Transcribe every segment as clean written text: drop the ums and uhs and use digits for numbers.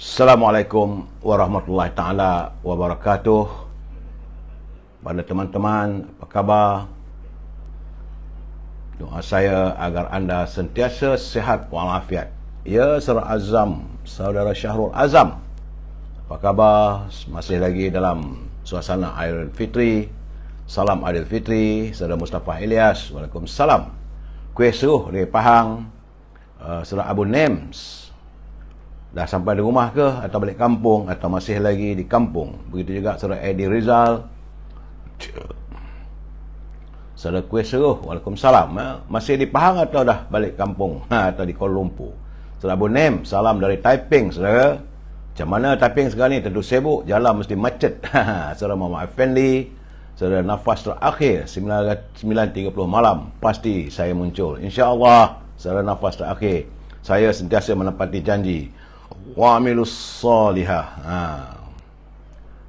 Assalamualaikum warahmatullahi taala wabarakatuh. Pada teman-teman, apa khabar? Doa saya agar anda sentiasa sihat walafiat. Ya, Saudara Azam, Saudara Syahrul Azam, apa khabar? Masih lagi dalam suasana Aidilfitri. Salam Aidilfitri. Saudara Mustafa Ilyas, Waalaikumsalam. Kuih suruh dari Pahang. Saudara Abu Nems, dah sampai di rumah ke, atau balik kampung, atau masih lagi di kampung? Begitu juga Saudara Edi Rizal, Saudara Kuih Seruh, Waalaikumsalam. Masih di Pahang atau dah balik kampung, atau di Kuala Lumpur? Saudara Abu Nem, salam dari Taiping, saudara. Macam mana Taiping sekarang ni? Tentu sibuk, jalan mesti macet. Saudara Muhammad Effendi, saudara nafas terakhir 9.30 malam pasti saya muncul, insya-Allah. Saudara nafas terakhir, saya sentiasa menepati janji. Wa amilus solihah.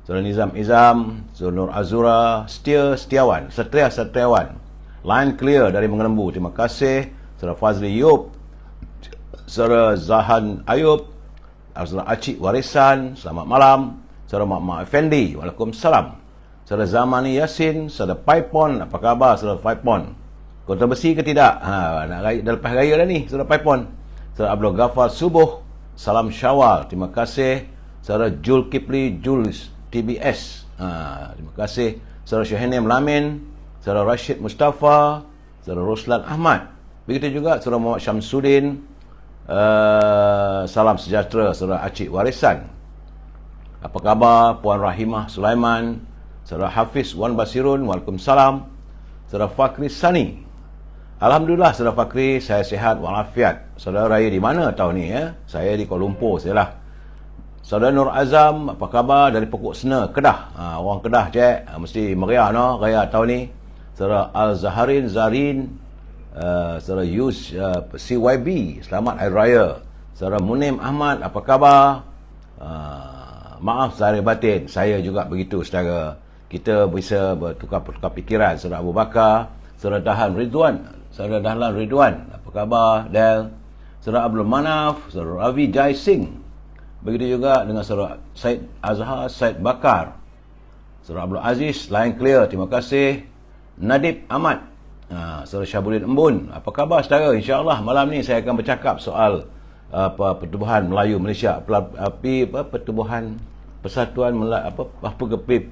Saudara Nizam Izam, Saudara Nur Azura, Setiawan, Setiawan, line clear dari Mengelembu, terima kasih. Saudara Fazli Yub, Saudara Zahan Ayub, Saudara Acik Warisan, selamat malam. Saudara Muhammad Effendi, Waalaikumsalam. Saudara Zamani Yasin, Saudara Paipon, apa khabar Saudara Paipon? Kota Besi ke tidak? Nak raya, dah lepas raya dah ni, Saudara Paipon. Saudara Abdul Ghafar Subuh, salam Syawal, terima kasih. Saudara Julkipli Jules TBS, terima kasih. Saudara Syahinim Lamin, Saudara Rashid Mustafa, Saudara Roslan Ahmad, begitu juga Saudara Muhammad Syamsuddin. Salam sejahtera Saudara Acik Warisan, apa khabar Puan Rahimah Sulaiman. Saudara Hafiz Wan Basirun, Waalaikumsalam. Saudara Fakri Sani, alhamdulillah Saudara Fakri, saya sihat walafiat. Saudara raya di mana tahun ni ya? Saya di Kuala Lumpur sajalah. Saudara Nur Azam, apa khabar dari Pokok Sena, Kedah? Orang Kedah cek, mesti meriah no raya tahun ni. Saudara Al-Zaharin Zarin, Saudara Yus CYB, selamat Hari Raya. Saudara Munim Ahmad, apa khabar? Maaf zahir batin, saya juga begitu saudara. Kita bisa bertukar pikiran. Saudara Abu Bakar, Saudara Dahlan Ridwan, apa khabar Del? Saudara Abdul Manaf, Saudara Ravi Jai Singh, begitu juga dengan Saudara Said Azhar Said Bakar. Saudara Abdul Aziz, line clear, terima kasih. Nadib Ahmad, Saudara Syabudin Embun, apa khabar saudara? InsyaAllah malam ni saya akan bercakap soal Pertubuhan Melayu Malaysia, Pertubuhan Persatuan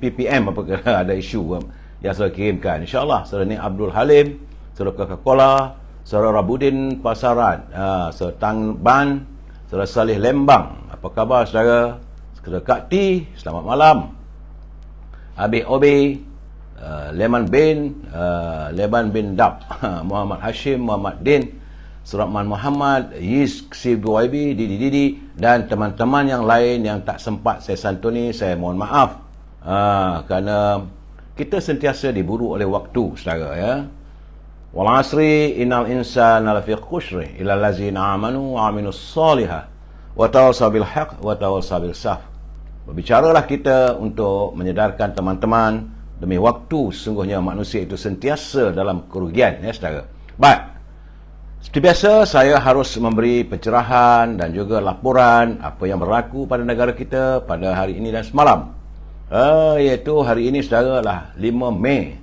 PPM, ada isu yang saya kirimkan. InsyaAllah. Saudara ni Abdul Halim, Saudara Coca-Cola, Saudara Rabudin Pasaran, Saudara Tang Ban, Saudara Salih Lembang, apa khabar saudara? Saudara Kak T, selamat malam. Habib Obi, Leman bin Dab, Muhammad Hashim, Muhammad Din, Suratman Muhammad, Yis CBYB, Didi, dan teman-teman yang lain yang tak sempat saya santuni, saya mohon maaf. Kerana kita sentiasa diburu oleh waktu saudara ya. Wal asri innal insana lafi khusr illa allazina amanu wa aminus solihah wa tawassaw bil haqq wa tawassaw bil sabr. Berbicaralah kita untuk menyedarkan teman-teman, demi waktu sesungguhnya manusia itu sentiasa dalam kerugian ya saudara. Baik, seperti biasa saya harus memberi pencerahan dan juga laporan apa yang berlaku pada negara kita pada hari ini dan semalam. Iaitu hari ini saudara lah 5 Mei,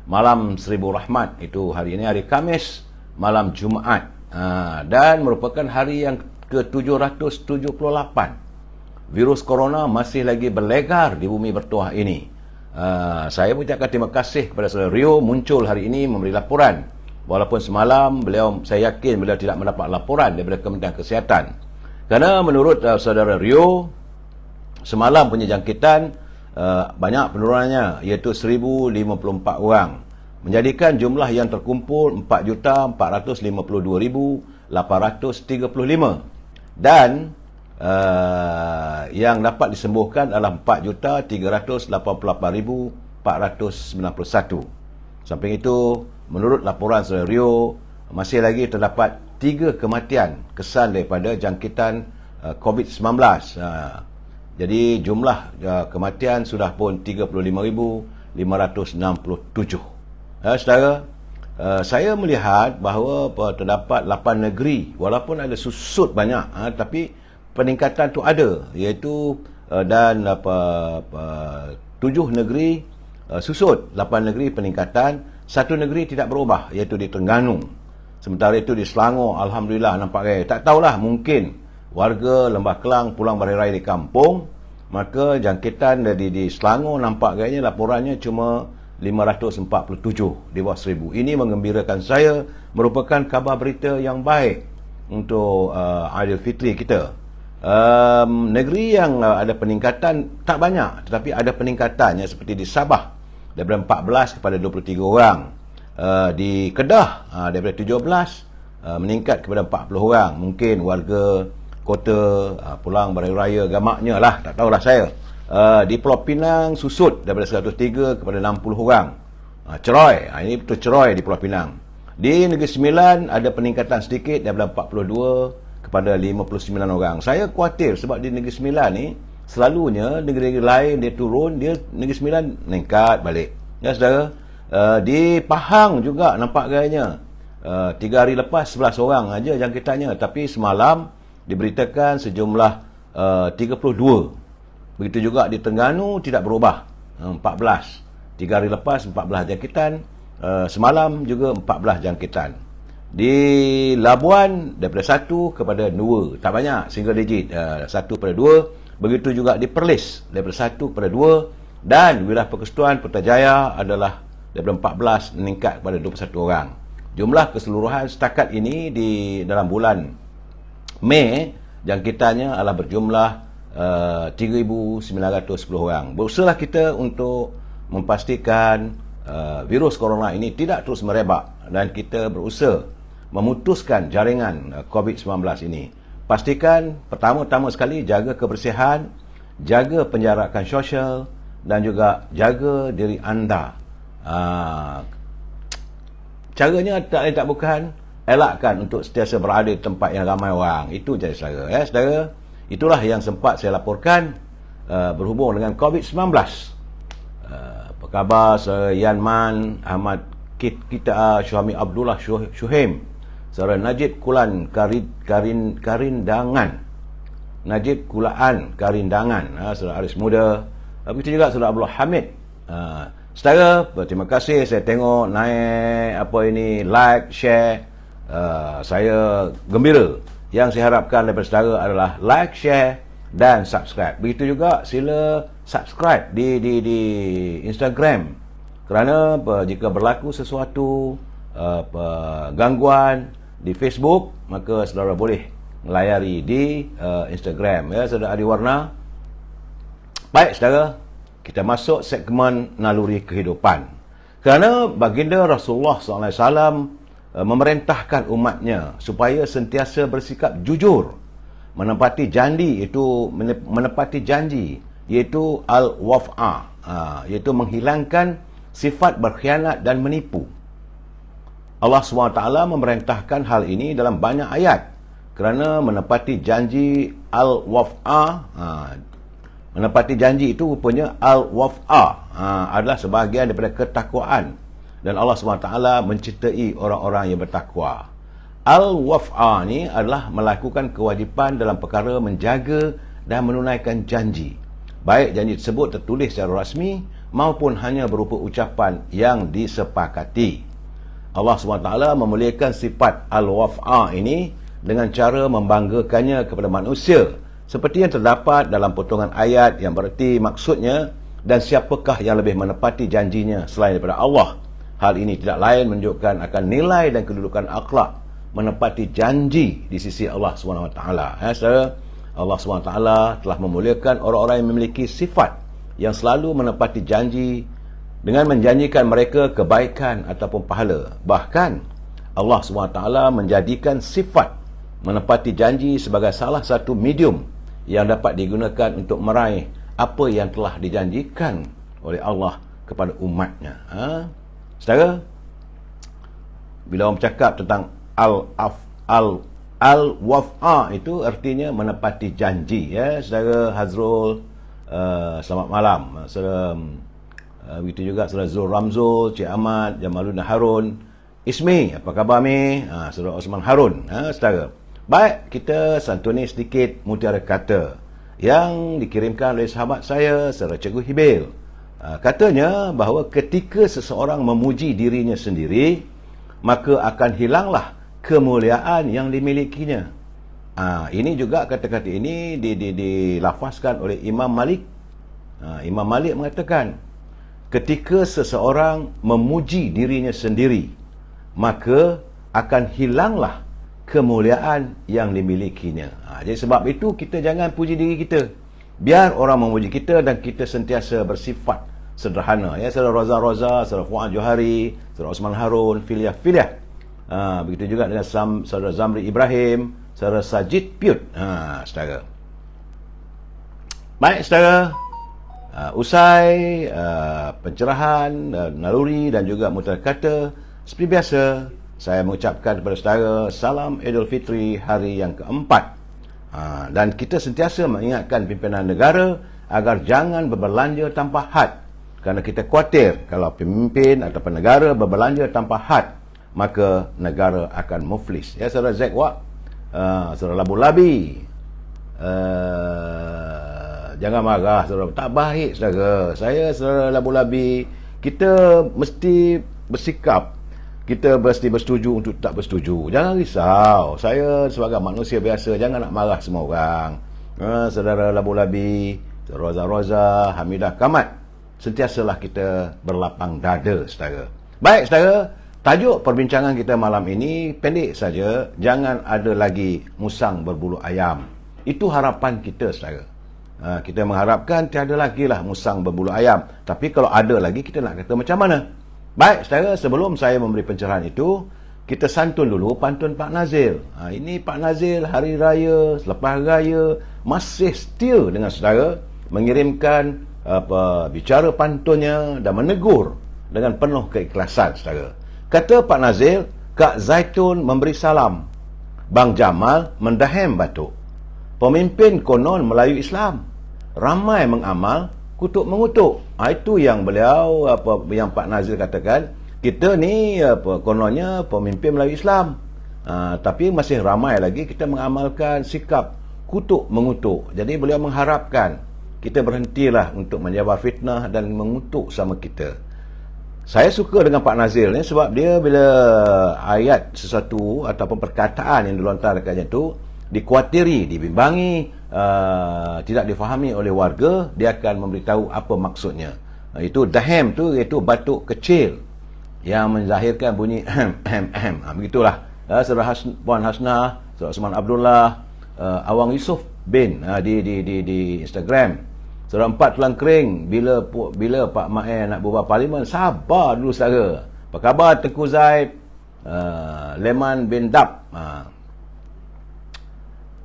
malam 1000 rahmat. Itu hari ini hari Khamis, malam Jumaat, dan merupakan hari yang ke-778 virus corona masih lagi berlegar di bumi bertuah ini. Saya mengucapkan terima kasih kepada saudara Rio, muncul hari ini memberi laporan. Walaupun semalam saya yakin beliau tidak mendapat laporan daripada Kementerian Kesihatan. Kerana menurut saudara Rio, semalam punya jangkitan banyak penurunannya, iaitu 1054 orang, menjadikan jumlah yang terkumpul 4,452,835, dan yang dapat disembuhkan adalah 4,388,491. Samping itu, menurut laporan saudara Rio, masih lagi terdapat 3 kematian kesan daripada jangkitan COVID-19. Jadi jumlah kematian sudah pun 35,567. Saudara, saya melihat bahawa terdapat 8 negeri, walaupun ada susut banyak, tapi peningkatan tu ada, iaitu dan 7 negeri susut, 8 negeri peningkatan, 1 negeri tidak berubah, iaitu di Terengganu. Sementara itu di Selangor, alhamdulillah nampak gaya. Tak tahulah, mungkin warga Lembah Kelang pulang berai-rai di kampung, maka jangkitan di Selangor nampak gayanya laporannya cuma 547 di bawah 1000. Ini menggembirakan saya, merupakan kabar berita yang baik untuk Aidilfitri kita. Negeri yang ada peningkatan tak banyak, tetapi ada peningkatannya seperti di Sabah daripada 14 kepada 23 orang, di Kedah daripada 17 meningkat kepada 40 orang. Mungkin warga kota pulang berai-raya gamaknya lah, tak tahulah saya. Di Pulau Pinang susut daripada 103 kepada 60 orang. Ceroy, ini betul Ceroy di Pulau Pinang. Di Negeri Sembilan ada peningkatan sedikit daripada 42 kepada 59 orang. Saya khawatir sebab di Negeri Sembilan ni selalunya negeri-negeri lain dia turun, dia Negeri Sembilan meningkat balik. Ya saudara, di Pahang juga nampak gayanya 3 hari lepas 11 orang aja jangkitannya, tapi semalam diberitakan sejumlah 32. Begitu juga di Terengganu tidak berubah, 14. 3 hari lepas 14 jangkitan, semalam juga 14 jangkitan. Di Labuan daripada 1 kepada 2, tak banyak, single digit, 1 pada 2. Begitu juga di Perlis daripada 1 kepada 2, dan wilayah Persekutuan Putrajaya adalah daripada 14 meningkat kepada 21 orang. Jumlah keseluruhan setakat ini di dalam bulan Mei jangkitannya adalah berjumlah 3,910 orang. Berusahalah kita untuk memastikan virus corona ini tidak terus merebak, dan kita berusaha memutuskan jaringan COVID-19 ini. Pastikan pertama-tama sekali jaga kebersihan, jaga penjarakan sosial, dan juga jaga diri anda. Caranya tak lain tak bukan, elakkan untuk sentiasa berada di tempat yang ramai orang. Itu jadi saudara, ya saudara. Itulah yang sempat saya laporkan berhubung dengan COVID-19. Apa khabar saudara Yan Man, Ahmad kita, Syuhami Abdullah Syuhaim, saudara Najib Kulan Karindangan, Najib Kulaan Karindangan, saudara Aris Muda. Begitu juga saudara Abdul Hamid. Saudara, terima kasih, saya tengok naik like, share. Saya gembira. Yang saya harapkan daripada saudara adalah like, share dan subscribe. Begitu juga sila subscribe di Instagram, kerana jika berlaku sesuatu gangguan di Facebook, maka saudara boleh melayari di Instagram, ya saudara Adi Warna. Baik saudara, kita masuk segmen naluri kehidupan. Kerana baginda Rasulullah SAW memerintahkan umatnya supaya sentiasa bersikap jujur, menepati janji, iaitu al-waf'a, iaitu menghilangkan sifat berkhianat dan menipu. Allah SWT memerintahkan hal ini dalam banyak ayat, kerana menepati janji al-waf'a, menepati janji itu rupanya al-waf'a adalah sebahagian daripada ketakwaan, dan Allah SWT mencintai orang-orang yang bertakwa. Al-waf'a ni adalah melakukan kewajipan dalam perkara menjaga dan menunaikan janji, baik janji tersebut tertulis secara rasmi maupun hanya berupa ucapan yang disepakati. Allah SWT memuliakan sifat al-waf'a ini dengan cara membanggakannya kepada manusia, seperti yang terdapat dalam potongan ayat yang bererti maksudnya, dan siapakah yang lebih menepati janjinya selain daripada Allah. Hal ini tidak lain menunjukkan akan nilai dan kedudukan akhlak menepati janji di sisi Allah SWT. Saudara, Allah SWT telah memuliakan orang-orang yang memiliki sifat yang selalu menepati janji dengan menjanjikan mereka kebaikan ataupun pahala. Bahkan Allah SWT menjadikan sifat menepati janji sebagai salah satu medium yang dapat digunakan untuk meraih apa yang telah dijanjikan oleh Allah kepada umatnya. Saudara, bila orang bercakap tentang al-waf'a itu artinya menepati janji, ya saudara Hazrul, selamat malam. Saudara begitu juga saudara Zul Ramzul, Cik Ahmad, Jamaluddin Harun, Ismi, apa khabar Mi? Saudara Osman Harun, saudara. Baik, kita santuni sedikit mutiara kata yang dikirimkan oleh sahabat saya, saudara Cikgu Hibil. Katanya bahawa ketika seseorang memuji dirinya sendiri, maka akan hilanglah kemuliaan yang dimilikinya. Ini juga kata-kata ini dilafazkan oleh Imam Malik. Imam Malik mengatakan, ketika seseorang memuji dirinya sendiri, maka akan hilanglah kemuliaan yang dimilikinya. Jadi sebab itu kita jangan puji diri kita. Biar orang memuji kita dan kita sentiasa bersifat sederhana. Ya, saudara Roza, saudara Fuad Johari, saudara Osman Harun, Filiah. Begitu juga dengan saudara Zamri Ibrahim, saudara Sajid Piut. Saudara. Baik, saudara. Usai pencerahan, naluri dan juga mutiara kata, seperti biasa, saya mengucapkan kepada saudara salam Idul Fitri hari yang keempat. Dan kita sentiasa mengingatkan pimpinan negara agar jangan berbelanja tanpa had. Kerana kita khawatir kalau pemimpin ataupun negara berbelanja tanpa had, maka negara akan muflis. Ya, saudara Zack Wak, saudara Labu Labi, jangan marah, saudara. Tak baik, saudara. Saya, saudara Labu Labi, kita mesti bersikap. Kita mesti bersetuju untuk tak bersetuju. Jangan risau. Saya sebagai manusia biasa, jangan nak marah semua orang. Saudara Labu Labi, saudara Roza, Hamidah Kamat, sentiasalah kita berlapang dada, saudara. Baik, saudara. Tajuk perbincangan kita malam ini pendek saja. Jangan ada lagi musang berbulu ayam. Itu harapan kita, saudara. Kita mengharapkan tiada lagi lah musang berbulu ayam. Tapi kalau ada lagi, kita nak kata macam mana? Baik, saudara, sebelum saya memberi pencerahan itu, kita santun dulu pantun Pak Nazil. Ini Pak Nazil hari raya, selepas raya, masih setia dengan saudara, mengirimkan bicara pantunnya dan menegur dengan penuh keikhlasan, saudara. Kata Pak Nazil, Kak Zaitun memberi salam, Bang Jamal mendahem batuk. Pemimpin konon Melayu Islam, ramai mengamal, kutuk mengutuk. Itu yang beliau, yang Pak Nazil katakan, kita ni kononnya pemimpin Melayu Islam, tapi masih ramai lagi kita mengamalkan sikap kutuk mengutuk. Jadi beliau mengharapkan kita berhentilah untuk menyebar fitnah dan mengutuk sama kita. Saya suka dengan Pak Nazil ni sebab dia bila ayat sesuatu ataupun perkataan yang dilontarkannya itu dikuatiri, dibimbangi, tidak difahami oleh warga, dia akan memberitahu apa maksudnya. Itu dahem tu, iaitu batuk kecil yang menzahirkan bunyi begitulah. Saudara Puan Hasnah, saudara Osman Abdullah, Awang Yusof bin di Instagram. Saudara Empat Tulang Kering, bila Pak Mae nak berubah parlimen, sabar dulu saudara. Apa khabar Tengku Zaid, Leman bin Dab,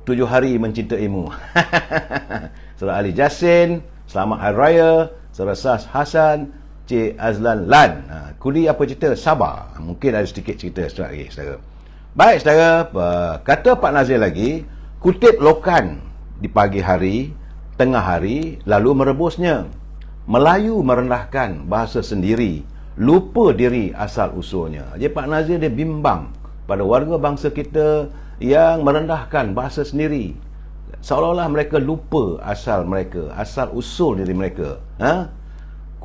7 hari mencintaimu. Saudara Ali Jasin, selamat Hari Raya. Saudara Sas Hasan, Cik Azlan Lan, kuli apa cerita? Sabar. Mungkin ada sedikit cerita lagi, saudara. Baik, saudara, kata Pak Nazir lagi, kutip lokan di pagi hari, tengah hari, lalu merebusnya. Melayu merendahkan bahasa sendiri, lupa diri asal usulnya. Jadi Pak Nazir dia bimbang pada warga bangsa kita yang merendahkan bahasa sendiri, seolah-olah mereka lupa asal mereka, asal usul diri mereka.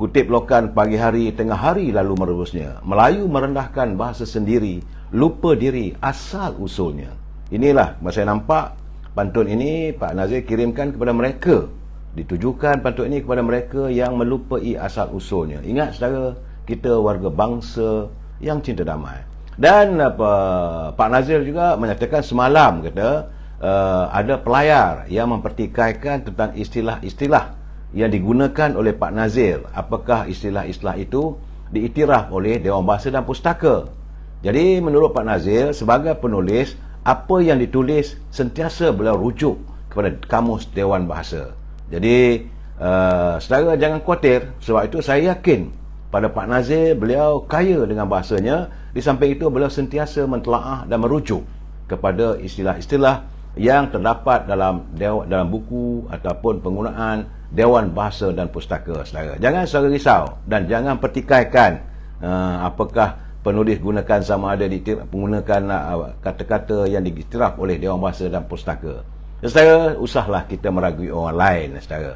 Kutip lokan pagi hari, tengah hari, lalu merebusnya. Melayu merendahkan bahasa sendiri, lupa diri asal usulnya. Inilah saya nampak pantun ini Pak Nazir kirimkan kepada mereka, ditujukan pantun ini kepada mereka yang melupai asal usulnya. Ingat saudara, kita warga bangsa yang cinta damai. Dan Pak Nazir juga menyatakan semalam, kata ada pelayar yang mempertikaikan tentang istilah-istilah yang digunakan oleh Pak Nazir. Apakah istilah-istilah itu diiktiraf oleh Dewan Bahasa dan Pustaka? Jadi menurut Pak Nazir, sebagai penulis, apa yang ditulis sentiasa beliau rujuk kepada kamus Dewan Bahasa. Jadi saudara jangan khawatir, sebab itu saya yakin pada Pak Nazir, beliau kaya dengan bahasanya. Di samping itu beliau sentiasa mentelaah dan merujuk kepada istilah-istilah yang terdapat dalam buku ataupun penggunaan Dewan Bahasa dan Pustaka, saudara. Jangan saudara risau dan jangan pertikaikan apakah penulis gunakan sama ada menggunakan kata-kata yang diiktiraf oleh Dewan Bahasa dan Pustaka. Saudara, usahlah kita meragui orang lain, saudara.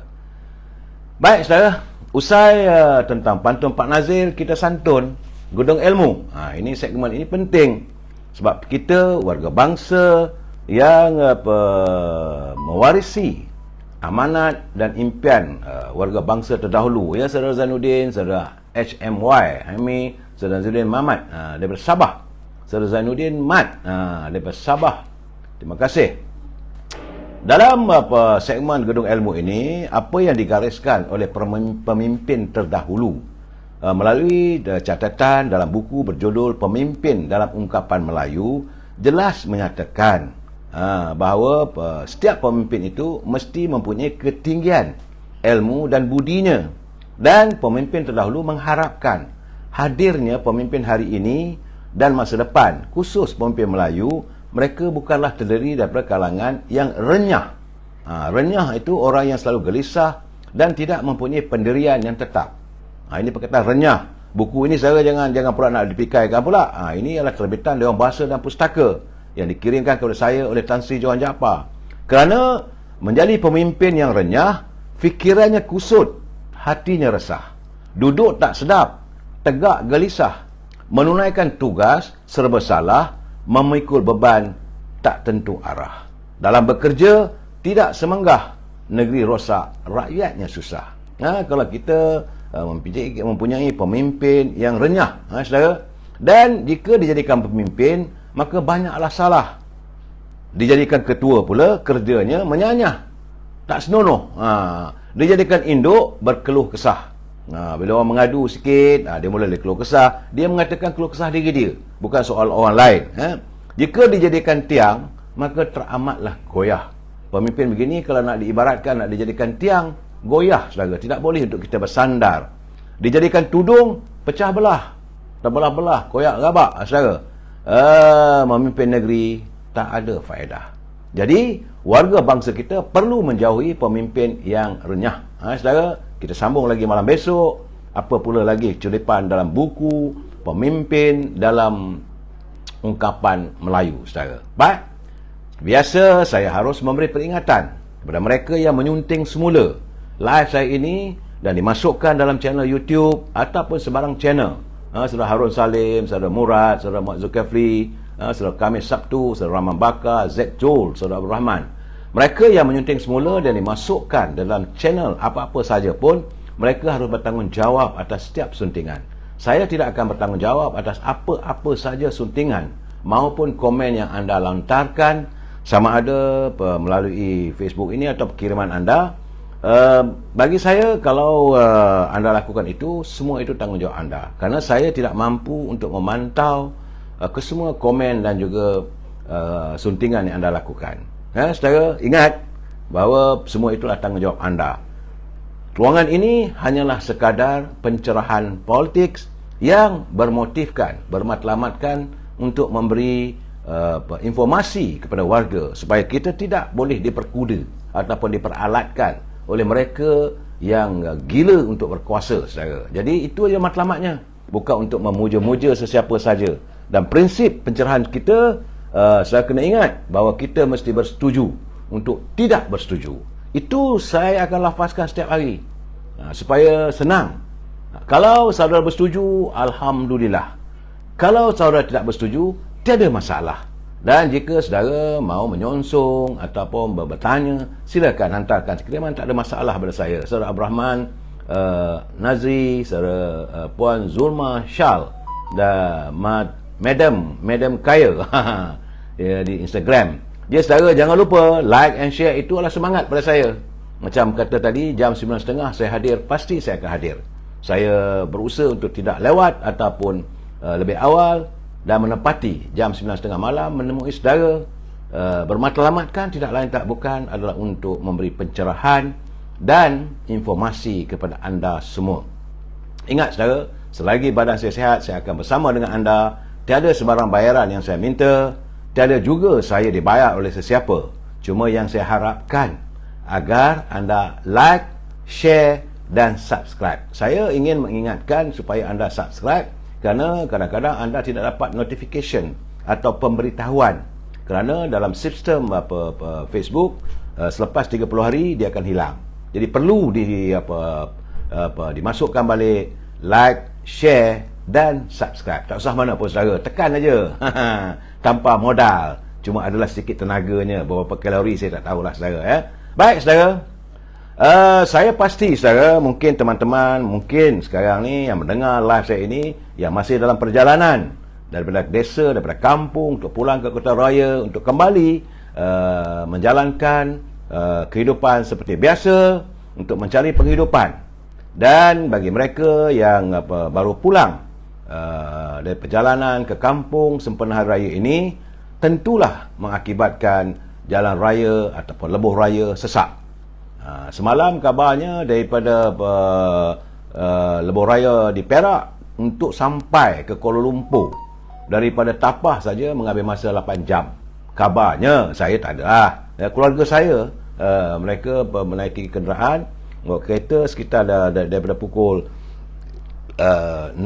Baik, saudara, usai tentang pantun Pak Nazir, kita santun Gunung Ilmu. Ini segmen ini penting sebab kita warga bangsa yang mewarisi amanat dan impian warga bangsa terdahulu, ya, saudara Zainuddin, saudara HMY Hami, saudara Zainuddin Mamat daripada Sabah, saudara Zainuddin Mat daripada Sabah. Terima kasih. Dalam segmen Gedung Ilmu ini, apa yang digariskan oleh pemimpin terdahulu melalui catatan dalam buku berjudul Pemimpin dalam Ungkapan Melayu, jelas menyatakan bahawa setiap pemimpin itu mesti mempunyai ketinggian ilmu dan budinya, dan pemimpin terdahulu mengharapkan hadirnya pemimpin hari ini dan masa depan, khusus pemimpin Melayu. Mereka bukanlah terdiri daripada kalangan yang renyah. Renyah itu orang yang selalu gelisah dan tidak mempunyai pendirian yang tetap. Ini perkataan renyah. Buku ini saya jangan pula nak dipikaikan pula. Ini adalah terbitan Dewan Bahasa dan Pustaka yang dikirimkan kepada saya oleh Tan Sri Johan Jaafar. Kerana menjadi pemimpin yang renyah, fikirannya kusut, hatinya resah, duduk tak sedap, tegak gelisah, menunaikan tugas serba salah, memikul beban tak tentu arah. Dalam bekerja tidak semenggah, negeri rosak, rakyatnya susah. Kalau kita mempunyai pemimpin yang renyah, saudara, dan jika dijadikan pemimpin, maka banyaklah salah. Dijadikan ketua pula, kerjanya menyanyah, tak senonoh. Dijadikan induk, berkeluh kesah. Bila orang mengadu sikit, dia mula keluh kesah. Dia mengatakan keluh kesah diri dia, bukan soal orang lain. Jika dijadikan tiang, maka teramatlah goyah. Pemimpin begini kalau nak diibaratkan, nak dijadikan tiang, goyah, saudara. Tidak boleh untuk kita bersandar. Dijadikan tudung, pecah belah, terbelah-belah, koyak rabak, saudara. Memimpin negeri tak ada faedah. Jadi warga bangsa kita perlu menjauhi pemimpin yang renyah. Saudara, kita sambung lagi malam besok. Apa pula lagi curipan dalam buku Pemimpin dalam Ungkapan Melayu, saudara. Baik, biasa saya harus memberi peringatan kepada mereka yang menyunting semula live saya ini dan dimasukkan dalam channel YouTube ataupun sebarang channel. Saudara Harun Salim, saudara Murad, saudara Mak Zulkifli, saudara Kamis Sabtu, saudara Rahman Bakar, Zack Joel, saudara Abdul Rahman. Mereka yang menyunting semula dan dimasukkan dalam channel apa-apa saja pun, mereka harus bertanggungjawab atas setiap suntingan. Saya tidak akan bertanggungjawab atas apa-apa saja suntingan maupun komen yang anda lontarkan, sama ada melalui Facebook ini atau kiriman anda. Bagi saya, kalau anda lakukan itu, semua itu tanggungjawab anda. Kerana saya tidak mampu untuk memantau kesemua komen dan juga suntingan yang anda lakukan. Saudara, ingat bahawa semua itulah tanggungjawab anda. Ruangan ini hanyalah sekadar pencerahan politik yang bermotifkan, bermatlamatkan untuk memberi informasi kepada warga supaya kita tidak boleh diperkuda ataupun diperalatkan oleh mereka yang gila untuk berkuasa, saudara. Jadi itu aja matlamatnya, bukan untuk memuja-muja sesiapa saja. Dan prinsip pencerahan kita, saya kena ingat bahawa kita mesti bersetuju untuk tidak bersetuju. Itu saya akan lafazkan setiap hari supaya senang. Kalau saudara bersetuju, alhamdulillah. Kalau saudara tidak bersetuju, tiada masalah. Dan jika saudara mau menyonsong ataupun bertanya, silakan hantarkan kiriman, tak ada masalah pada saya. Saudara Abdul Rahman Nazri, saudara Puan Zulma Syal dan Madam Kaya ya, di Instagram. Dia, saudara, jangan lupa like and share. Itu adalah semangat pada saya. Macam kata tadi, jam 9.30 saya hadir, pasti saya akan hadir. Saya berusaha untuk tidak lewat ataupun lebih awal dan menepati jam 9.30 malam menemui saudara. Bermatlamatkan tidak lain tak bukan adalah untuk memberi pencerahan dan informasi kepada anda semua. Ingat, saudara, selagi badan saya sihat, saya akan bersama dengan anda. Tiada sebarang bayaran yang saya minta, tiada juga saya dibayar oleh sesiapa. Cuma yang saya harapkan agar anda like, share dan subscribe. Saya ingin mengingatkan supaya anda subscribe kerana kadang-kadang anda tidak dapat notification atau pemberitahuan, kerana dalam sistem Facebook selepas 30 hari dia akan hilang. Jadi perlu dimasukkan balik, like, share dan subscribe. Tak usah mana pun saudara, tekan aja. Tanpa modal, cuma adalah sedikit tenaganya, berapa kalori saya tak tahulah saudara ya. Baik saudara, saya pasti saudara, mungkin teman-teman mungkin sekarang ni yang mendengar live saya ini yang masih dalam perjalanan daripada desa, daripada kampung untuk pulang ke kota raya untuk kembali menjalankan kehidupan seperti biasa, untuk mencari penghidupan. Dan bagi mereka yang baru pulang dari perjalanan ke kampung sempena hari raya ini, tentulah mengakibatkan jalan raya ataupun lebuh raya sesak. Semalam kabarnya daripada lebuh raya di Perak untuk sampai ke Kuala Lumpur daripada Tapah saja mengambil masa 8 jam. Kabarnya, saya tak ada lah. Keluarga saya, mereka menaiki kenderaan, kereta sekitar daripada pukul 6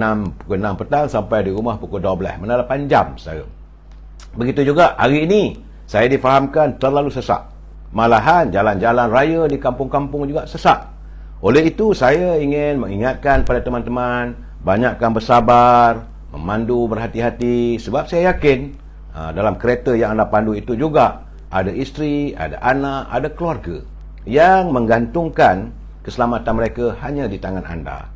petang sampai di rumah pukul 12. Mana 8 jam saudara. Begitu juga hari ini saya difahamkan terlalu sesak. Malahan jalan-jalan raya di kampung-kampung juga sesak. Oleh itu saya ingin mengingatkan pada teman-teman, banyakkan bersabar, memandu berhati-hati, sebab saya yakin dalam kereta yang anda pandu itu juga ada isteri, ada anak, ada keluarga yang menggantungkan keselamatan mereka hanya di tangan anda.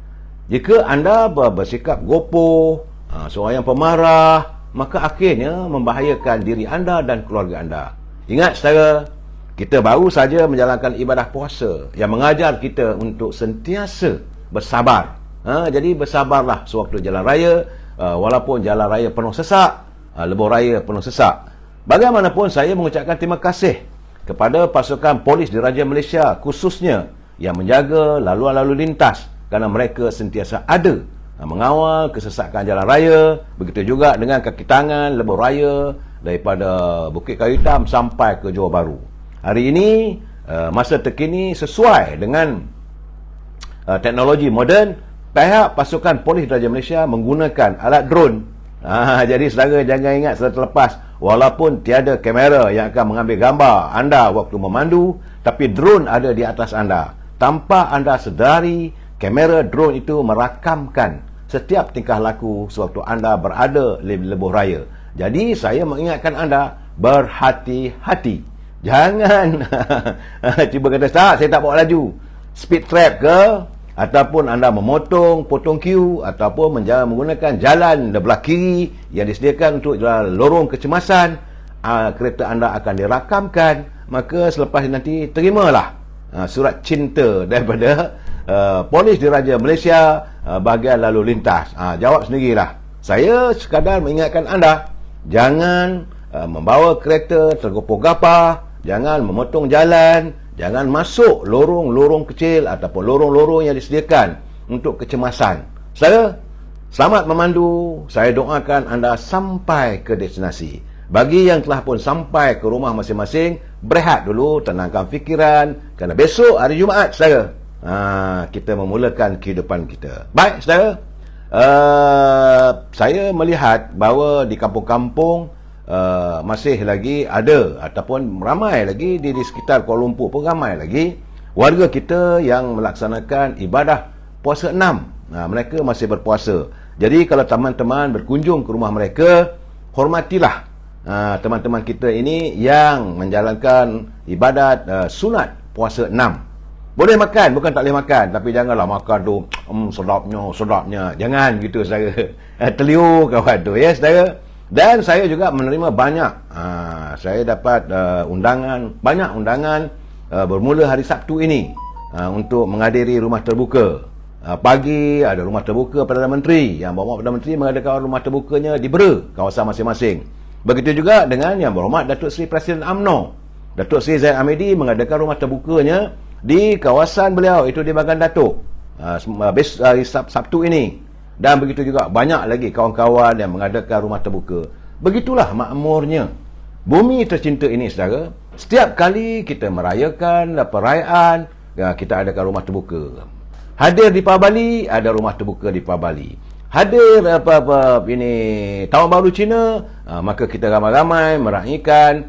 Jika anda bersikap gopoh, seorang yang pemarah, maka akhirnya membahayakan diri anda dan keluarga anda. Ingat saudara, kita baru saja menjalankan ibadah puasa yang mengajar kita untuk sentiasa bersabar. Jadi bersabarlah sewaktu jalan raya, walaupun jalan raya penuh sesak, lebuh raya penuh sesak. Bagaimanapun saya mengucapkan terima kasih kepada pasukan polis diraja Malaysia khususnya yang menjaga laluan lalu lintas, kerana mereka sentiasa ada mengawal kesesakan jalan raya. Begitu juga dengan kaki tangan lebuh raya daripada Bukit Kayu Hitam sampai ke Johor Bahru. Hari ini masa terkini sesuai dengan teknologi moden, pihak pasukan polis diraja Malaysia menggunakan alat drone. Jadi saudara jangan ingat setelah terlepas, walaupun tiada kamera yang akan mengambil gambar anda waktu memandu, tapi drone ada di atas anda. Tanpa anda sedari, kamera drone itu merakamkan setiap tingkah laku sewaktu anda berada di lebuh raya. Jadi saya mengingatkan anda, berhati-hati. Jangan cuba kata, tak, saya tak bawa laju, speed trap ke, ataupun anda memotong, potong queue, ataupun menggunakan jalan di belah kiri yang disediakan untuk lorong kecemasan. Kereta anda akan dirakamkan. Maka selepas nanti terimalah surat cinta daripada polis diraja Malaysia bahagian lalu lintas. Jawab sendirilah. Saya sekadar mengingatkan anda, jangan membawa kereta tergopoh-gapah, jangan memotong jalan, jangan masuk lorong-lorong kecil ataupun lorong-lorong yang disediakan untuk kecemasan. Saya selamat memandu. Saya doakan anda sampai ke destinasi. Bagi yang telah pun sampai ke rumah masing-masing, berehat dulu, tenangkan fikiran, kerana besok hari Jumaat saudara, kita memulakan kehidupan kita. Baik saudara, saya melihat bahawa di kampung-kampung masih lagi ada, ataupun ramai lagi di sekitar Kuala Lumpur pun ramai lagi warga kita yang melaksanakan ibadah puasa 6. Mereka masih berpuasa. Jadi kalau teman-teman berkunjung ke rumah mereka, hormatilah teman-teman kita ini yang menjalankan ibadat sunat puasa 6. Boleh makan, bukan tak boleh makan, tapi janganlah makan tu sedapnya. Jangan gitu saudara. Terliur kawan tu ya saudara. Dan saya juga menerima banyak, saya dapat banyak undangan bermula hari Sabtu ini untuk menghadiri rumah terbuka. Pagi ada rumah terbuka Perdana Menteri, yang berhormat Perdana Menteri mengadakan rumah terbukanya di Bera, kawasan masing-masing. Begitu juga dengan yang berhormat Datuk Seri Presiden UMNO, Datuk Seri Zahid Hamidi mengadakan rumah terbukanya di kawasan beliau, itu di Bagan Datuk, hari Sabtu ini. Dan begitu juga banyak lagi kawan-kawan yang mengadakan rumah terbuka. Begitulah makmurnya bumi tercinta ini saudara. Setiap kali kita merayakan perayaan, kita adakan rumah terbuka. Hadir di Pabali, ada rumah terbuka di Pabali. hadir ini Tahun Baru Cina, maka kita ramai-ramai meraihkan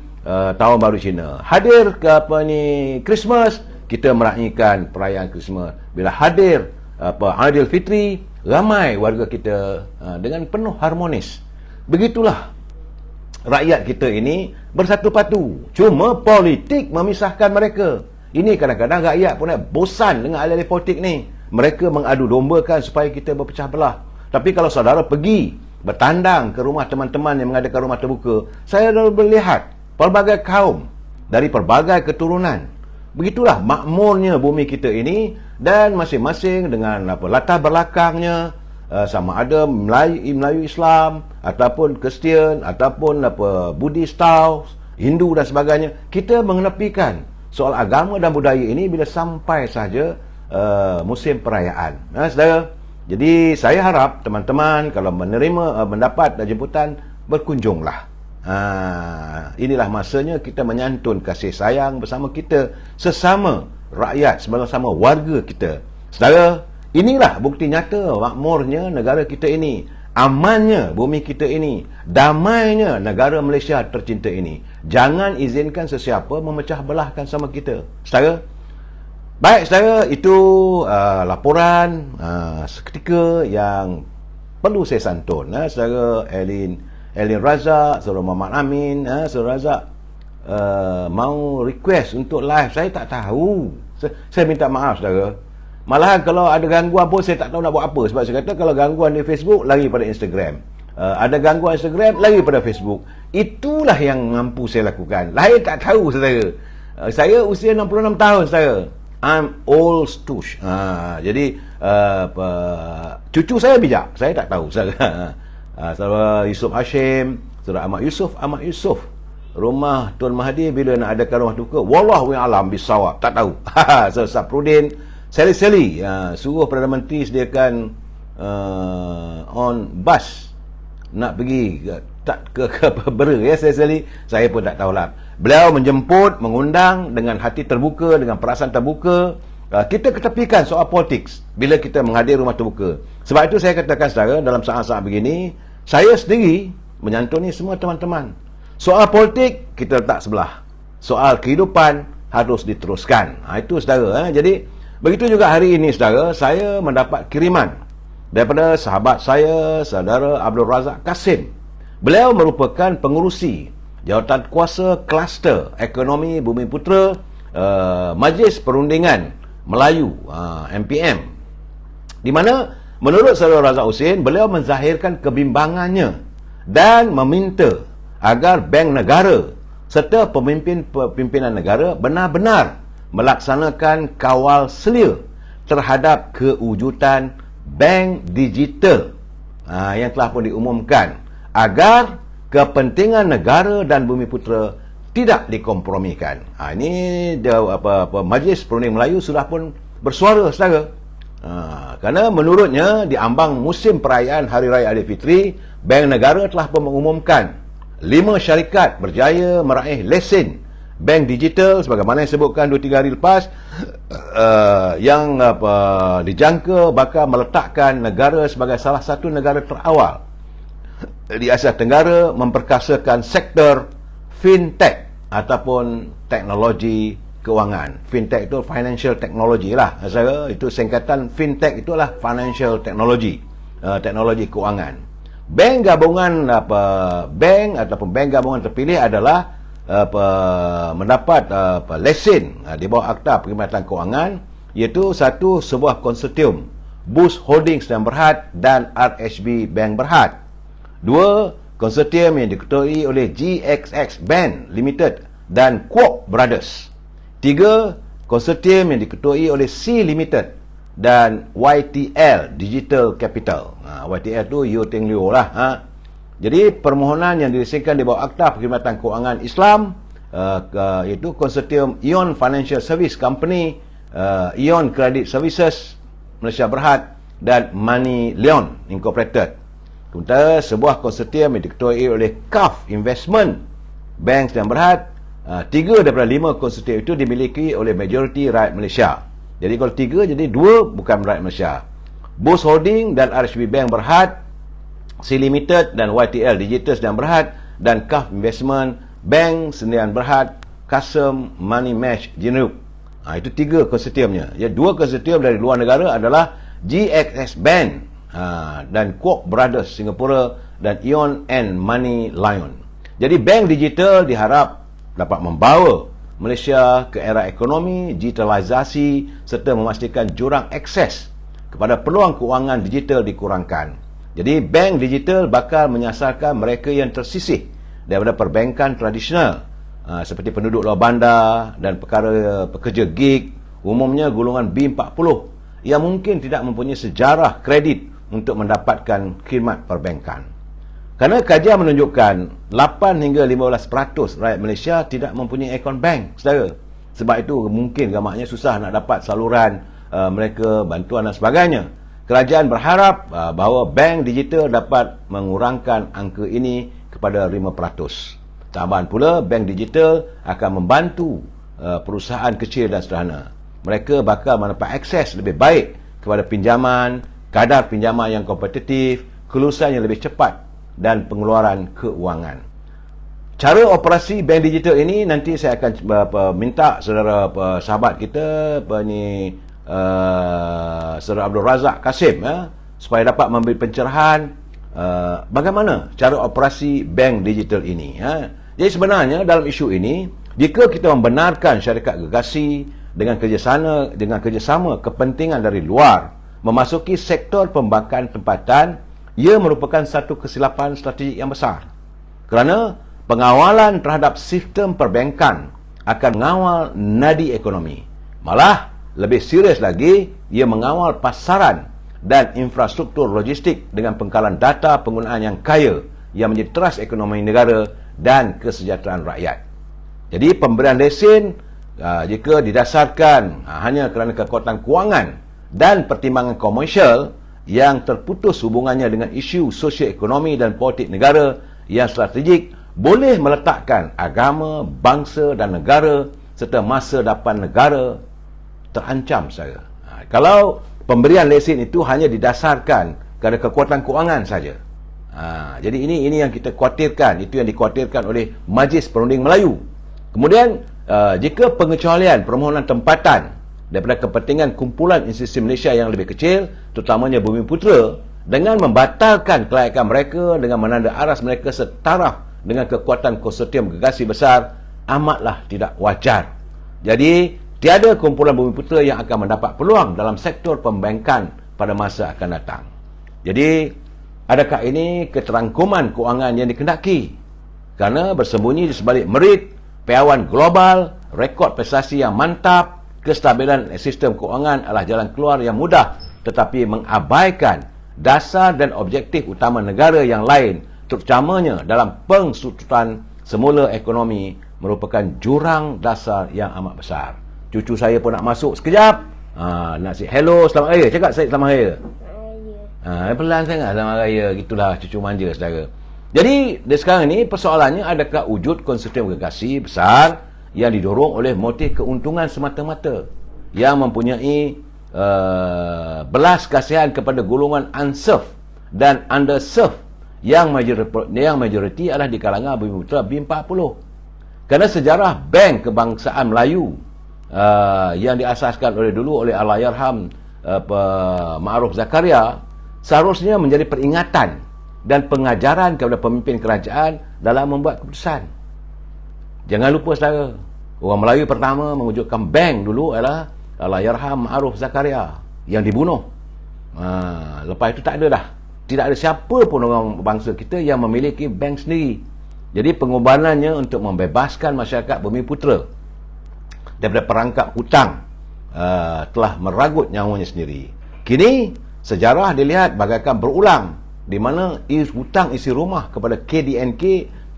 Tahun Baru Cina. Hadir ke Christmas, kita meraihkan perayaan Christmas. Bila hadir Aidilfitri, ramai warga kita dengan penuh harmonis. Begitulah rakyat kita ini bersatu padu. Cuma politik memisahkan mereka. Ini kadang-kadang rakyat pun bosan dengan alih-alih politik ni. Mereka mengadu dombakan supaya kita berpecah belah. Tapi kalau saudara pergi bertandang ke rumah teman-teman yang mengadakan rumah terbuka, saya dah melihat pelbagai kaum dari pelbagai keturunan. Begitulah makmurnya bumi kita ini, dan masing-masing dengan latar belakangnya, sama ada Melayu Islam ataupun Kristian ataupun Buddhist Tao, Hindu dan sebagainya. Kita mengenepikan soal agama dan budaya ini bila sampai saja musim perayaan. Saudara, jadi saya harap teman-teman kalau mendapat jemputan, berkunjunglah. Inilah masanya kita menyantun kasih sayang bersama kita sesama rakyat, bersama warga kita. Saudara, inilah bukti nyata makmurnya negara kita ini, amannya bumi kita ini, damainya negara Malaysia tercinta ini. Jangan izinkan sesiapa memecah belahkan sama kita. Saudara, baik saudara, itu laporan seketika yang perlu saya santun. Saudara Elin Razak, saudara Muhammad Amin, saudara Razak mau request untuk live. Saya tak tahu. Saya minta maaf saudara. Malahan kalau ada gangguan pun saya tak tahu nak buat apa. Sebab saya kata kalau gangguan di Facebook, lari pada Instagram. Ada gangguan Instagram, lari pada Facebook. Itulah yang mampu saya lakukan. Lain tak tahu saudara. Saya usia 66 tahun saudara. I'm old stoosh. Jadi cucu saya bijak. Saya tak tahu saudara. Saudara Yusuf Hashim, saudara Ahmad Yusuf, rumah Tuan Mahdi bila nak adakan rumah duka, wallahu a'lam bisawab, tak tahu. Saudara Saprudin, Seli suruh Perdana Menteri sediakan on bus nak pergi ke Bera, ya Seli. Saya pun tak tahulah. Beliau menjemput, mengundang dengan hati terbuka, dengan perasaan terbuka. Kita ketepikan soal politik bila kita menghadir rumah terbuka. Sebab itu saya katakan saudara, dalam saat-saat begini, saya sendiri menyantuni semua teman-teman. Soal politik kita letak sebelah. Soal kehidupan harus diteruskan. Itu saudara. Jadi begitu juga hari ini saudara, saya mendapat kiriman daripada sahabat saya, saudara Abdul Razak Kasim. Beliau merupakan pengurusi Jawatan Kuasa Kluster Ekonomi Bumiputera, Majlis Perundingan Melayu, MPM, di mana menurut saudara Razak Husin, beliau menzahirkan kebimbangannya dan meminta agar bank negara serta pimpinan negara benar-benar melaksanakan kawal selia terhadap kewujudan bank digital yang telah pun diumumkan, agar kepentingan negara dan Bumiputera tidak dikompromikan. Ini Majlis Perunding Melayu sudah pun bersuara saudara. Kerana menurutnya di ambang musim perayaan Hari Raya Aidilfitri, bank negara telah pun mengumumkan 5 syarikat berjaya meraih lesen bank digital sebagaimana yang sebutkan 2-3 hari lepas, yang dijangka bakal meletakkan negara sebagai salah satu negara terawal di Asia Tenggara memperkasakan sektor fintech ataupun teknologi kewangan. Fintech itu financial technology lah. Saya itu singkatan fintech itulah financial technology, teknologi kewangan. Bank gabungan bank ataupun bank gabungan terpilih adalah mendapat lesen di bawah Akta Perkhidmatan Kewangan, iaitu satu, sebuah konsortium Boost Holdings dan Berhad dan RHB Bank Berhad. 2, konsortium yang diketuai oleh GXX Bank Limited dan Kwok Brothers. 3, konsortium yang diketuai oleh C Limited dan YTL Digital Capital. YTL tu Yu Teng Liu lah. Jadi permohonan yang diresmikan di bawah Akta Perkhidmatan Kewangan Islam, iaitu konsortium Ion Financial Service Company, Ion Credit Services Malaysia Berhad dan Money Leon Incorporated. Sementara sebuah konsortium yang diketuai oleh CAF Investment Bank dan Berhad. 3 daripada 5 konsortium itu dimiliki oleh majoriti rakyat Malaysia. Jadi kalau 3, jadi 2 bukan rakyat Malaysia. Boost Holding dan RHB Bank Berhad, C Limited dan YTL Digital Sdn Berhad, dan KAF Investment Bank Sdn Berhad, Custom Money Match Jinup. Itu 3 konsortiumnya. Ya, 2 konsortium dari luar negara adalah GXS Bank dan Kwok Brothers Singapura dan Ion and Money Lion. Jadi bank digital diharap dapat membawa Malaysia ke era ekonomi digitalisasi serta memastikan jurang akses kepada peluang kewangan digital dikurangkan. Jadi bank digital bakal menyasarkan mereka yang tersisih daripada perbankan tradisional seperti penduduk luar bandar dan pekerja gig, umumnya golongan B40 yang mungkin tidak mempunyai sejarah kredit untuk mendapatkan khidmat perbankan. Kerana kajian menunjukkan 8 hingga 15% rakyat Malaysia tidak mempunyai akaun bank, saudara. Sebab itu mungkin gamaknya susah nak dapat saluran mereka, bantuan dan sebagainya. Kerajaan berharap bahawa bank digital dapat mengurangkan angka ini kepada 5%. Tambahan pula, bank digital akan membantu perusahaan kecil dan sederhana. Mereka bakal mendapat akses lebih baik kepada pinjaman, kadar pinjaman yang kompetitif, kelulusan yang lebih cepat dan pengeluaran keuangan. Cara operasi bank digital ini nanti saya akan minta saudara sahabat kita Saudara Abdul Razak Kasim supaya dapat memberi pencerahan bagaimana cara operasi bank digital ini. Jadi sebenarnya dalam isu ini, jika kita membenarkan syarikat gergasi dengan kerjasama kepentingan dari luar memasuki sektor pembankan tempatan, ia merupakan satu kesilapan strategik yang besar. Kerana pengawalan terhadap sistem perbankan akan mengawal nadi ekonomi. Malah lebih serius lagi, ia mengawal pasaran dan infrastruktur logistik dengan pengkalan data penggunaan yang kaya yang menjadi teras ekonomi negara dan kesejahteraan rakyat. Jadi pemberian lesen jika didasarkan hanya kerana kekuatan kewangan dan pertimbangan komersial yang terputus hubungannya dengan isu sosio-ekonomi dan politik negara yang strategik, boleh meletakkan agama, bangsa dan negara serta masa depan negara terancam, saudara. Kalau pemberian lesen itu hanya didasarkan kerana kekuatan kewangan saja. Jadi ini yang kita khawatirkan, itu yang dikhawatirkan oleh Majlis Perunding Melayu. Kemudian jika pengecualian permohonan tempatan daripada kepentingan kumpulan institusi Malaysia yang lebih kecil, terutamanya Bumiputera, dengan membatalkan kelayakan mereka dengan menanda aras mereka setaraf dengan kekuatan konsortium gergasi besar, amatlah tidak wajar. Jadi tiada kumpulan Bumiputera yang akan mendapat peluang dalam sektor pembankan pada masa akan datang. Jadi adakah ini keterangkuman kewangan yang dikendaki? Kerana bersembunyi di sebalik merit piawai global, rekod prestasi yang mantap, kestabilan sistem kewangan adalah jalan keluar yang mudah tetapi mengabaikan dasar dan objektif utama negara yang lain, terutamanya dalam pengsututan semula ekonomi, merupakan jurang dasar yang amat besar. Cucu saya pun nak masuk sekejap. Nak say hello, selamat raya. Cakap saya selamat raya. Pelan sangat selamat raya. Gitulah cucu manja, saudara. Jadi sekarang ni persoalannya, adakah wujud konsortium gergasi besar yang didorong oleh motif keuntungan semata-mata yang mempunyai belas kasihan kepada golongan unserved dan underserved yang majoriti adalah di kalangan Bumiputera B40. Kerana sejarah Bank Kebangsaan Melayu yang diasaskan dulu oleh Allahyarham Ma'ruf Zakaria seharusnya menjadi peringatan dan pengajaran kepada pemimpin kerajaan dalam membuat keputusan. Jangan lupa, saudara, orang Melayu pertama mewujudkan bank dulu adalah Allahyarham Ma'ruf Zakaria yang dibunuh. Lepas itu tak ada dah. Tidak ada siapa pun orang bangsa kita yang memiliki bank sendiri. Jadi pengorbanannya untuk membebaskan masyarakat Bumiputera daripada perangkap hutang telah meragut nyawanya sendiri. Kini sejarah dilihat bagaikan berulang, di mana hutang isi rumah kepada KDNK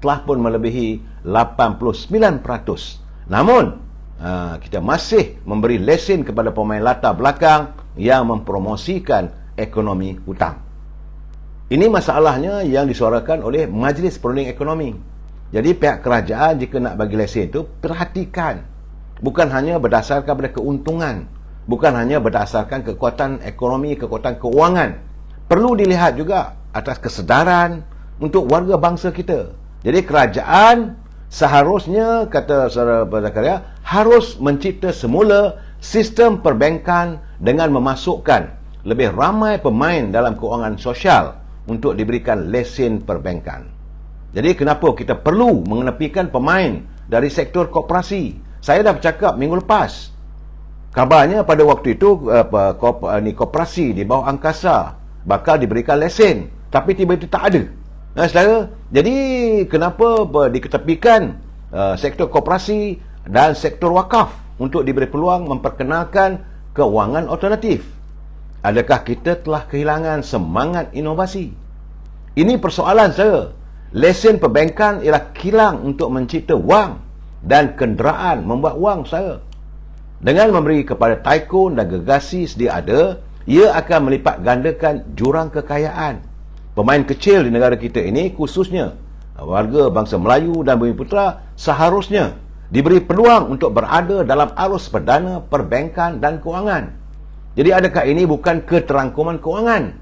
telah pun melebihi 89%. Namun kita masih memberi lesen kepada pemain latar belakang yang mempromosikan ekonomi hutang. Ini masalahnya yang disuarakan oleh Majlis Perunding Ekonomi. Jadi pihak kerajaan jika nak bagi lesen itu, perhatikan, bukan hanya berdasarkan pada keuntungan, bukan hanya berdasarkan kekuatan ekonomi, kekuatan keuangan. Perlu dilihat juga atas kesedaran untuk warga bangsa kita. Jadi kerajaan seharusnya, kata Saudara Zakaria, harus mencipta semula sistem perbankan dengan memasukkan lebih ramai pemain dalam keuangan sosial untuk diberikan lesen perbankan. Jadi kenapa kita perlu mengenepikan pemain dari sektor koperasi? Saya dah bercakap minggu lepas. Kabarnya pada waktu itu koperasi di bawah angkasa bakal diberikan lesen, tapi tiba-tiba tak ada. Saudara, jadi kenapa diketepikan sektor koperasi dan sektor wakaf untuk diberi peluang memperkenalkan kewangan alternatif? Adakah kita telah kehilangan semangat inovasi? Ini persoalan saya. Lesen perbankan ialah kilang untuk mencipta wang dan kenderaan membuat wang saya. Dengan memberi kepada tycoon dan gegasi sedia ada, ia akan melipat gandakan jurang kekayaan. Pemain kecil di negara kita ini, khususnya warga bangsa Melayu dan Bumiputera, seharusnya diberi peluang untuk berada dalam arus perdana perbankan dan kewangan. Jadi adakah ini bukan keterangkuman kewangan?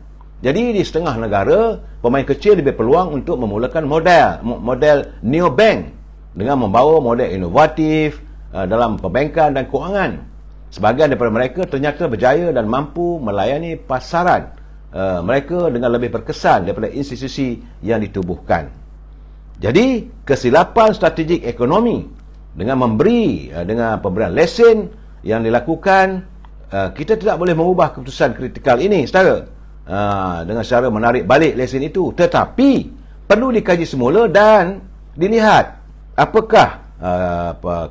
Jadi di setengah negara, pemain kecil diberi peluang untuk memulakan model neobank dengan membawa model inovatif dalam perbankan dan kewangan. Sebahagian daripada mereka ternyata berjaya dan mampu melayani pasaran mereka dengan lebih berkesan daripada institusi yang ditubuhkan. Jadi kesilapan strategik ekonomi dengan pemberian lesen yang dilakukan, kita tidak boleh mengubah keputusan kritikal ini, saudara, dengan cara menarik balik lesen itu. Tetapi perlu dikaji semula dan dilihat apakah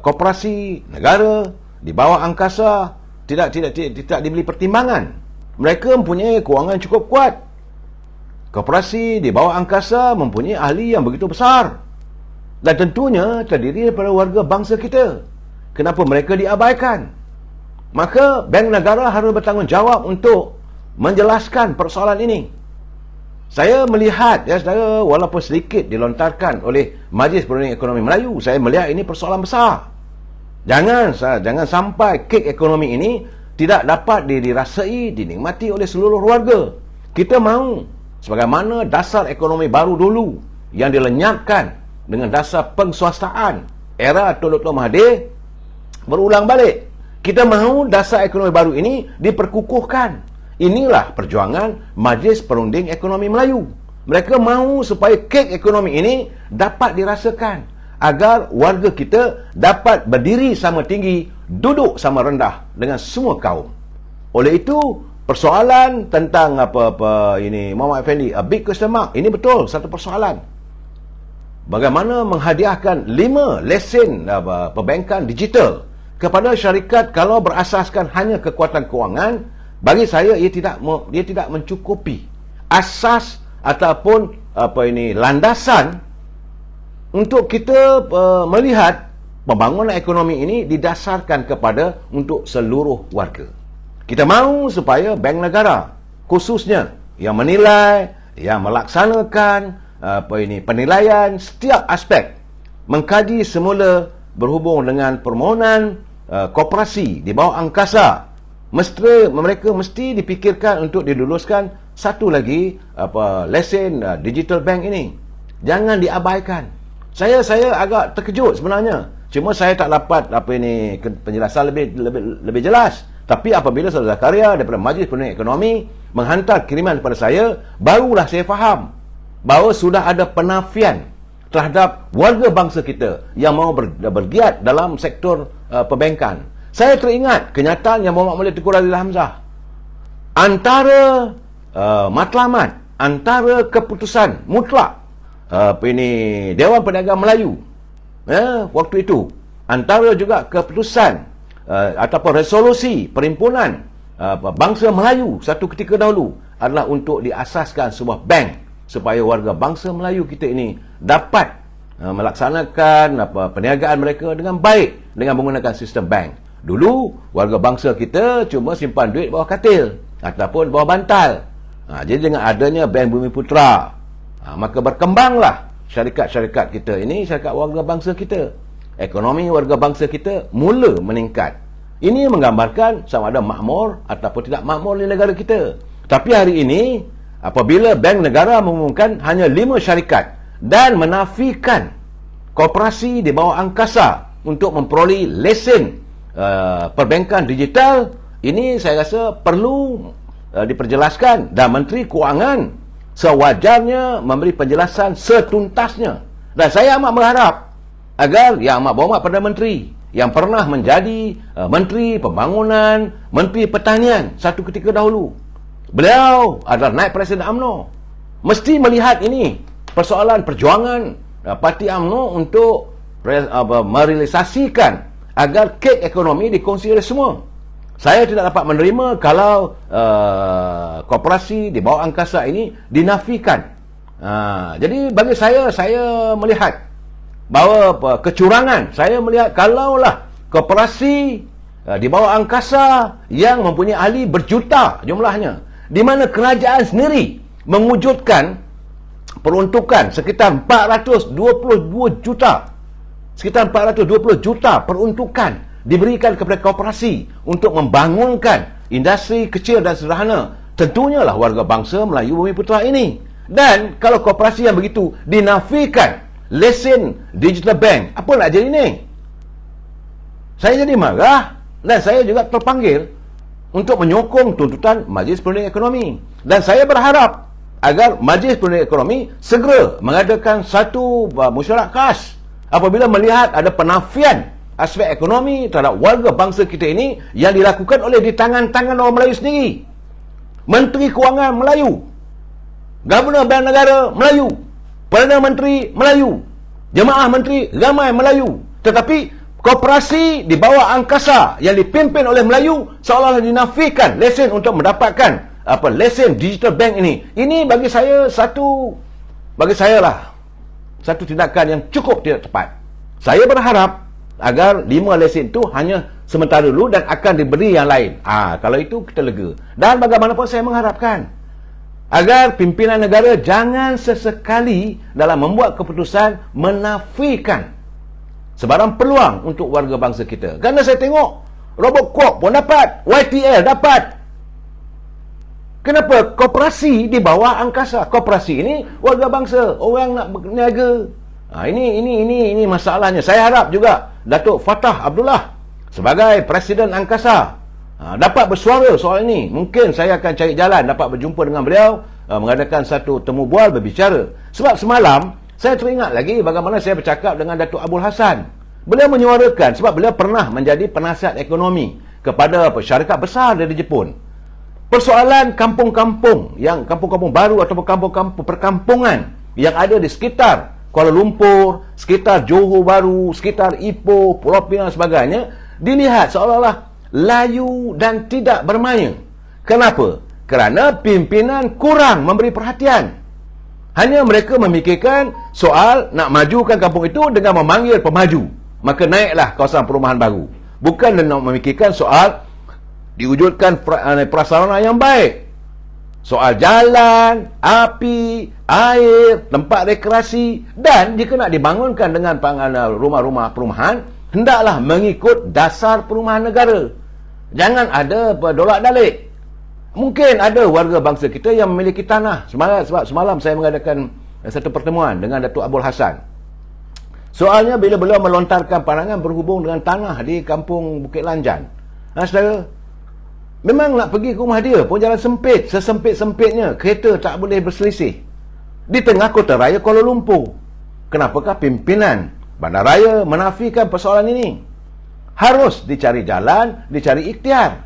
koperasi negara di bawah angkasa tidak diberi pertimbangan. Mereka mempunyai kewangan cukup kuat. Koperasi di bawah angkasa mempunyai ahli yang begitu besar dan tentunya terdiri daripada warga bangsa kita. Kenapa mereka diabaikan? Maka bank negara harus bertanggungjawab untuk menjelaskan persoalan ini. Saya melihat, ya saudara, walaupun sedikit dilontarkan oleh Majlis Perundingan Ekonomi Melayu, saya melihat ini persoalan besar. Jangan sampai kek ekonomi ini tidak dapat dirasai, dinikmati oleh seluruh warga. Kita mahu sebagaimana dasar ekonomi baru dulu yang dilenyapkan dengan dasar pengswastaan era Tun Dr. Mahathir berulang balik. Kita mahu dasar ekonomi baru ini diperkukuhkan. Inilah perjuangan Majlis Perunding Ekonomi Melayu. Mereka mahu supaya kek ekonomi ini dapat dirasakan agar warga kita dapat berdiri sama tinggi, duduk sama rendah dengan semua kaum. Oleh itu, persoalan tentang ini Muhammad Effendi, a big question mark, ini betul satu persoalan. Bagaimana menghadiahkan 5 lesen perbankan digital kepada syarikat kalau berasaskan hanya kekuatan kewangan? Bagi saya ia tidak mencukupi asas ataupun landasan untuk kita melihat pembangunan ekonomi ini didasarkan kepada untuk seluruh warga. Kita mahu supaya bank negara khususnya yang menilai, yang melaksanakan penilaian setiap aspek, mengkaji semula berhubung dengan permohonan koperasi di bawah angkasa. Mereka mesti dipikirkan untuk diluluskan satu lagi lesen digital bank ini. Jangan diabaikan. Saya agak terkejut sebenarnya. Cuma saya tak dapat penjelasan lebih jelas. Tapi apabila Saudara Zakaria daripada Majlis Perundingan Ekonomi menghantar kiriman kepada saya, barulah saya faham bahawa sudah ada penafian terhadap warga bangsa kita yang mahu bergiat dalam sektor perbankan. Saya teringat kenyataan yang Muhammad Malik Tengku Razila Hamzah. Antara matlamat, antara keputusan mutlak Dewan Perniagaan Melayu waktu itu, antara juga keputusan ataupun resolusi perhimpunan bangsa Melayu satu ketika dahulu adalah untuk diasaskan sebuah bank supaya warga bangsa Melayu kita ini dapat melaksanakan perniagaan mereka dengan baik dengan menggunakan sistem bank. Dulu warga bangsa kita cuma simpan duit bawah katil ataupun bawah bantal. Jadi dengan adanya Bank Bumiputera, maka berkembanglah syarikat-syarikat kita ini, syarikat warga bangsa kita. Ekonomi warga bangsa kita mula meningkat. Ini menggambarkan sama ada makmur ataupun tidak makmur di negara kita. Tapi hari ini, apabila bank negara mengumumkan hanya 5 syarikat dan menafikan koperasi di bawah angkasa untuk memperoleh lesen perbankan digital, ini saya rasa perlu diperjelaskan, dan Menteri Kewangan sewajarnya memberi penjelasan setuntasnya. Dan saya amat berharap agar Yang Amat Berhormat Perdana Menteri yang pernah menjadi Menteri Pembangunan, Menteri Pertanian satu ketika dahulu, beliau adalah naib Presiden UMNO, mesti melihat ini persoalan perjuangan Parti UMNO untuk merealisasikan agar kek ekonomi dikongsi oleh semua. Saya tidak dapat menerima kalau koperasi di bawah angkasa ini dinafikan. Jadi bagi saya melihat bahawa kecurangan, saya melihat kalaulah koperasi di bawah angkasa yang mempunyai ahli berjuta jumlahnya, di mana kerajaan sendiri mewujudkan peruntukan sekitar 422 juta, sekitar 420 juta peruntukan diberikan kepada koperasi untuk membangunkan industri kecil dan sederhana, tentunya lah warga bangsa Melayu Bumi Putera ini. Dan kalau koperasi yang begitu dinafikan lesen digital bank, apa nak jadi ni? Saya jadi marah, dan saya juga terpanggil untuk menyokong tuntutan Majlis Perundingan Ekonomi. Dan saya berharap agar Majlis Perundingan Ekonomi segera mengadakan satu mesyuarat khas apabila melihat ada penafian aspek ekonomi terhadap warga bangsa kita ini yang dilakukan oleh di tangan-tangan orang Melayu sendiri. Menteri Kewangan Melayu, Governor Bank Negara Melayu, Perdana Menteri Melayu, Jemaah Menteri ramai Melayu, tetapi koperasi di bawah angkasa yang dipimpin oleh Melayu seolah-olah dinafikan lesen untuk mendapatkan lesen digital bank ini. Ini bagi saya satu tindakan yang cukup tidak tepat. Saya berharap agar 5 lesen itu hanya sementara dulu dan akan diberi yang lain. Kalau itu kita lega. Dan bagaimanapun saya mengharapkan agar pimpinan negara jangan sesekali dalam membuat keputusan menafikan sebarang peluang untuk warga bangsa kita. Kerana saya tengok Robocop pun dapat, YTL dapat. Kenapa? Koperasi di bawah angkasa. Koperasi ini warga bangsa, orang nak berniaga. Ini masalahnya. Saya harap juga Datuk Fattah Abdullah sebagai Presiden Angkasa dapat bersuara soal ini. Mungkin saya akan cari jalan dapat berjumpa dengan beliau, mengadakan satu temu bual berbicara. Sebab semalam saya teringat lagi bagaimana saya bercakap dengan Datuk Abdul Hassan. Beliau menyuarakan, sebab beliau pernah menjadi penasihat ekonomi kepada syarikat besar dari Jepun, persoalan kampung-kampung baru atau kampung-kampung perkampungan yang ada di sekitar Kuala Lumpur, sekitar Johor Bahru, sekitar Ipoh, Pulau Pinang dan sebagainya, dilihat seolah-olah layu dan tidak bermaya. Kenapa? Kerana pimpinan kurang memberi perhatian. Hanya mereka memikirkan soal nak majukan kampung itu dengan memanggil pemaju, maka naiklah kawasan perumahan baru. Bukan nak memikirkan soal diwujudkan prasarana yang baik, soal jalan, api, air, tempat rekreasi. Dan jika nak dibangunkan dengan rumah-rumah perumahan, hendaklah mengikut dasar perumahan negara. Jangan ada dolak-dalik. Mungkin ada warga bangsa kita yang memiliki tanah. Sebab semalam saya mengadakan satu pertemuan dengan Datuk Abdul Hassan. Soalnya bila beliau melontarkan pandangan berhubung dengan tanah di kampung Bukit Lanjan. Saudara, memang nak pergi ke rumah dia pun jalan sempit, sesempit-sempitnya, kereta tak boleh berselisih di tengah kota raya Kuala Lumpur. Kenapakah pimpinan bandaraya menafikan persoalan ini? Harus dicari jalan, dicari ikhtiar.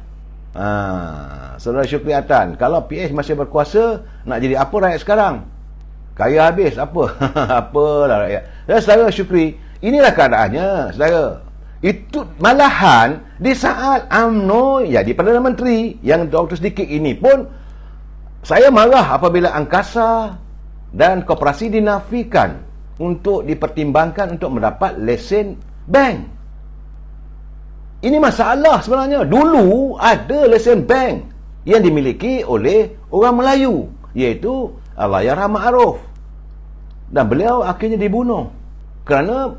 Saudara Syukri Atan, kalau PH masih berkuasa, nak jadi apa rakyat sekarang? Kaya habis, apa? Apalah rakyat. Dan saudara Syukri, inilah keadaannya, saudara. Itu malahan di saat UMNO jadi Perdana Menteri yang waktu sedikit ini pun saya marah apabila angkasa dan koperasi dinafikan untuk dipertimbangkan untuk mendapat lesen bank. Ini masalah sebenarnya. Dulu ada lesen bank yang dimiliki oleh orang Melayu, iaitu Allahyarham Ma'ruf, dan beliau akhirnya dibunuh kerana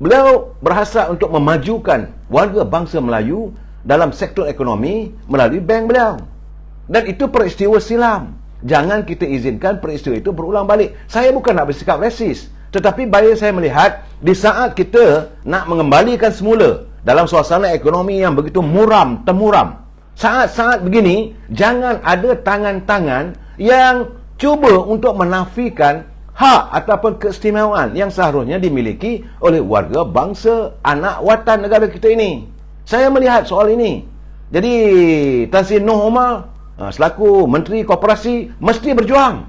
Beliau berhasrat untuk memajukan warga bangsa Melayu dalam sektor ekonomi melalui bank beliau. Dan itu peristiwa silam. Jangan kita izinkan peristiwa itu berulang balik. Saya bukan nak bersikap resis, tetapi bagi saya melihat, di saat kita nak mengembalikan semula dalam suasana ekonomi yang begitu temuram, saat-saat begini, jangan ada tangan-tangan yang cuba untuk menafikan hak ataupun keistimewaan yang seharusnya dimiliki oleh warga bangsa anak watan negara kita ini. Saya melihat soal ini. Jadi Tan Sri Noh Omar selaku Menteri Koperasi mesti berjuang.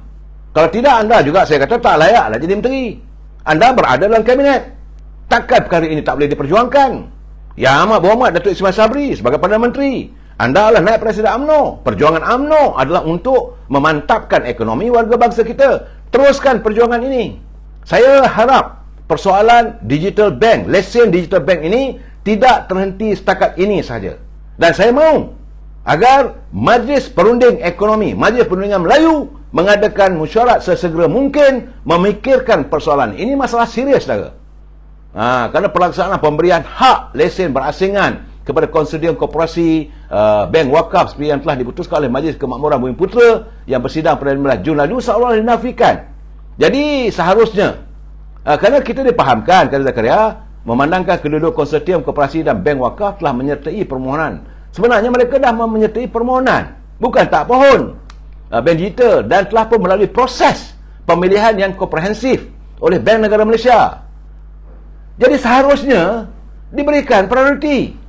Kalau tidak, anda juga saya kata tak layaklah jadi menteri. Anda berada dalam kabinet. Takkan perkara ini tak boleh diperjuangkan. Ya Amat Berhormat Datuk Ismail Sabri sebagai Perdana Menteri, anda adalah naib Presiden UMNO. Perjuangan UMNO adalah untuk memantapkan ekonomi warga bangsa kita. Teruskan perjuangan ini. Saya harap persoalan digital bank, lesen digital bank ini tidak terhenti setakat ini saja. Dan saya mahu agar Majlis Perunding Ekonomi, Majlis Perundingan Melayu mengadakan mesyuarat sesegera mungkin memikirkan persoalan ini. Masalah serius, saudara. Kerana pelaksanaan pemberian hak lesen berasingan kepada konsorsium koperasi bank wakaf seperti yang telah diputuskan oleh Majlis Kemakmuran Bumiputera yang bersidang pada 15 Jun lalu seolah dinafikan. Jadi seharusnya kerana kita dipahamkan kata Zakaria memandangkan kedua-dua konsorsium koperasi dan bank wakaf telah menyertai permohonan. Sebenarnya mereka dah menyertai permohonan, bukan tak pohon bank digital, dan telah pun melalui proses pemilihan yang komprehensif oleh Bank Negara Malaysia. Jadi seharusnya diberikan prioriti.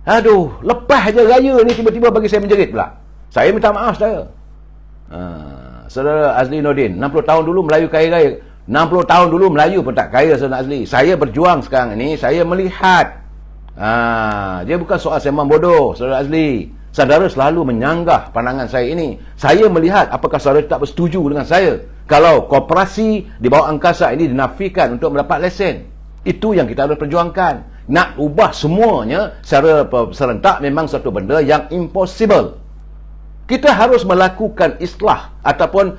Aduh, lepas je raya ni tiba-tiba bagi saya menjerit pula. Saya minta maaf, saudara. Saudara Azli Nordin, 60 tahun dulu Melayu kaya-kaya. 60 tahun dulu Melayu pun tak kaya, saudara Azli. Saya berjuang sekarang ini, saya melihat. Dia bukan soal sembang bodoh, saudara Azli. Saudara selalu menyanggah pandangan saya ini. Saya melihat apakah saudara tak bersetuju dengan saya kalau koperasi di bawah angkasa ini dinafikan untuk mendapat lesen. Itu yang kita harus perjuangkan. Nak ubah semuanya secara serentak memang satu benda yang impossible. Kita harus melakukan islah ataupun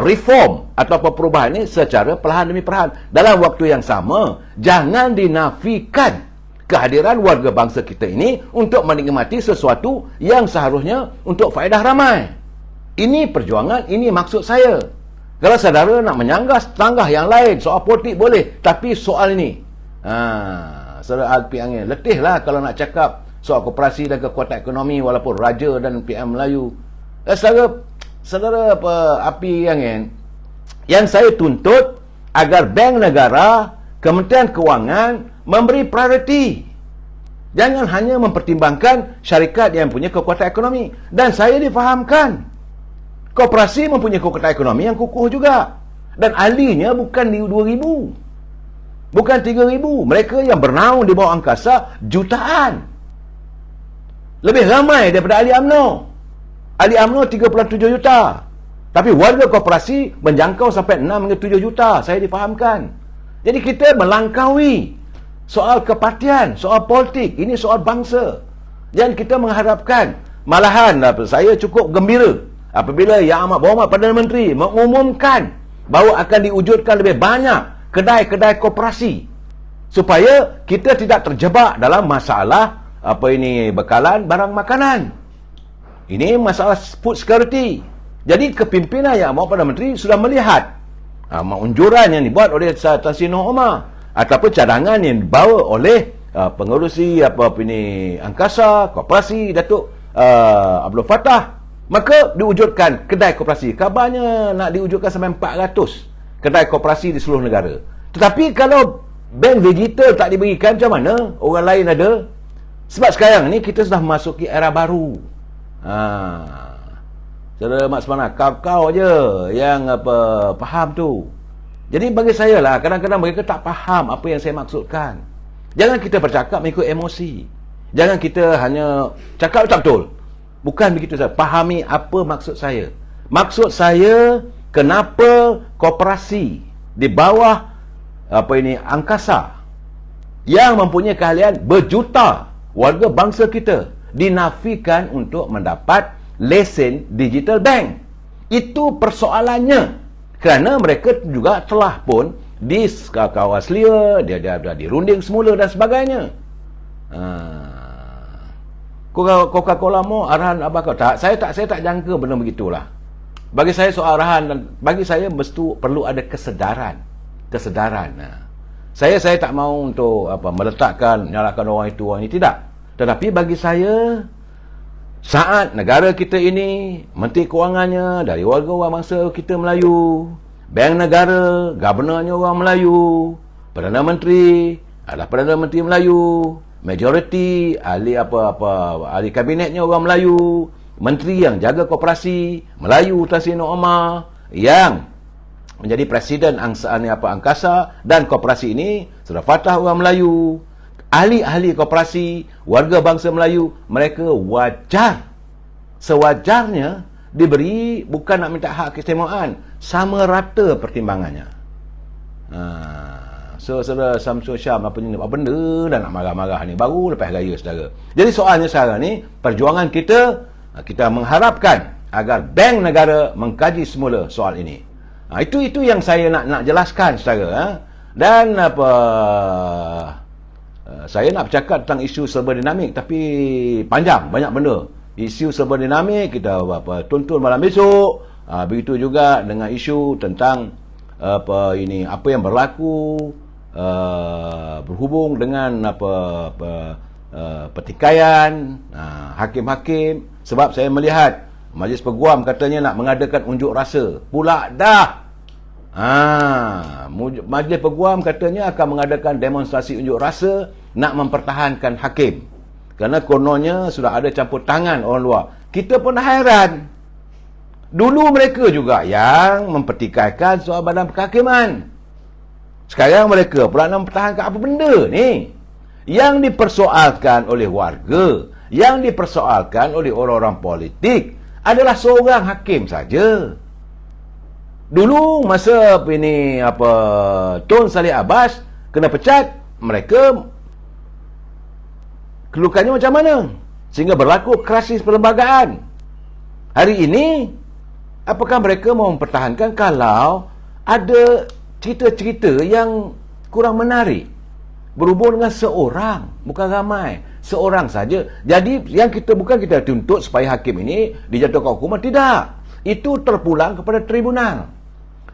reform ataupun perubahan ini secara perlahan demi perlahan. Dalam waktu yang sama, jangan dinafikan kehadiran warga bangsa kita ini untuk menikmati sesuatu yang seharusnya untuk faedah ramai. Ini perjuangan, ini maksud saya. Kalau saudara nak menyanggah tanggah yang lain, soal politik boleh, tapi soal ini, saudara Alpi Angin, letihlah kalau nak cakap soal koperasi dan kekuatan ekonomi walaupun Raja dan PM Melayu. Saudara Api Angin, yang saya tuntut agar Bank Negara, Kementerian Kewangan memberi prioriti. Jangan hanya mempertimbangkan syarikat yang punya kekuatan ekonomi. Dan saya difahamkan, koperasi mempunyai kekuatan ekonomi yang kukuh juga. Dan ahlinya bukan 2,000, bukan 3,000. Mereka yang bernaung di bawah angkasa jutaan. Lebih ramai daripada ahli UMNO. Ahli UMNO 37 juta. Tapi warga koperasi menjangkau sampai 6 hingga 7 juta. Saya difahamkan. Jadi kita melangkaui soal kepartian, soal politik. Ini soal bangsa. Dan kita mengharapkan, malahan saya cukup gembira apabila Yang Amat Berhormat Perdana Menteri mengumumkan bahawa akan diwujudkan lebih banyak kedai-kedai koperasi supaya kita tidak terjebak dalam masalah bekalan barang makanan. Ini masalah food security. Jadi kepimpinan Yang Amat Perdana Menteri sudah melihat unjuran yang dibuat oleh Tan Sri Noh Omar ataupun cadangan yang dibawa oleh pengerusi angkasa, koperasi Datuk Abdul Fattah. Maka diwujudkan kedai koperasi. Kabarnya nak diwujudkan sampai 400 kedai koperasi di seluruh negara. Tetapi kalau bank digital tak diberikan, macam mana orang lain ada? Sebab sekarang ni kita sudah memasuki era baru. Saudara Mak Semana, kau je yang faham tu. Jadi bagi saya lah, kadang-kadang mereka tak faham apa yang saya maksudkan. Jangan kita bercakap mengikut emosi. Jangan kita hanya cakap tak betul. Bukan begitu saja. Fahami apa maksud saya. Maksud saya, kenapa koperasi di bawah angkasa yang mempunyai keahlian berjuta warga bangsa kita dinafikan untuk mendapat lesen digital bank. Itu persoalannya. Kerana mereka juga telah pun kawas lia, dia dirunding semula dan sebagainya. Coca-Cola mo arahan apa kau tak? Saya tak jangka benda begitulah. Bagi saya soal arahan, dan bagi saya mesti perlu ada kesedaran. Saya tak mau untuk meletakkan, nyalakan orang itu orang ini, tidak. Tetapi bagi saya, saat negara kita ini, Menteri Kewangannya dari warga orang bangsa kita Melayu, Bank Negara, Gabernornya orang Melayu, Perdana Menteri adalah Perdana Menteri Melayu, majoriti ahli ahli kabinetnya orang Melayu, menteri yang jaga koperasi Melayu Tan Sri Nur Omar yang menjadi presiden angkasa dan koperasi ini sudah Fatah orang Melayu, ahli-ahli koperasi, warga bangsa Melayu, mereka sewajarnya diberi, bukan nak minta hak keistimewaan, sama rata pertimbangannya. So saudara Samsul Syam apa benda dah nak marah-marah ni baru lepas raya saudara. Jadi soalnya sekarang ni perjuangan kita mengharapkan agar bank negara mengkaji semula soal ini. Itu yang saya nak jelaskan saudara. Dan saya nak bercakap tentang isu serba dinamik, tapi panjang, banyak benda. Isu serba dinamik kita tuntun malam besok. Begitu juga dengan isu tentang apa yang berlaku berhubung dengan pertikaian hakim-hakim. Sebab saya melihat Majlis Peguam katanya nak mengadakan unjuk rasa pula dah. Majlis Peguam katanya akan mengadakan demonstrasi unjuk rasa nak mempertahankan hakim, kerana kononnya sudah ada campur tangan orang luar. Kita pun hairan, dulu mereka juga yang mempertikaikan soal badan kehakiman, sekarang mereka pula nak mempertahankan apa benda ni. Yang dipersoalkan oleh warga, yang dipersoalkan oleh orang-orang politik adalah seorang hakim saja. Dulu masa Tun Saleh Abbas kena pecat, mereka kelukannya macam mana sehingga berlaku krisis perlembagaan. Hari ini apakah mereka mau mempertahankan kalau ada cerita-cerita yang kurang menarik berhubung dengan seorang, bukan ramai, seorang saja. Jadi yang kita tuntut supaya hakim ini dijatuhkan hukuman, tidak. Itu terpulang kepada tribunal.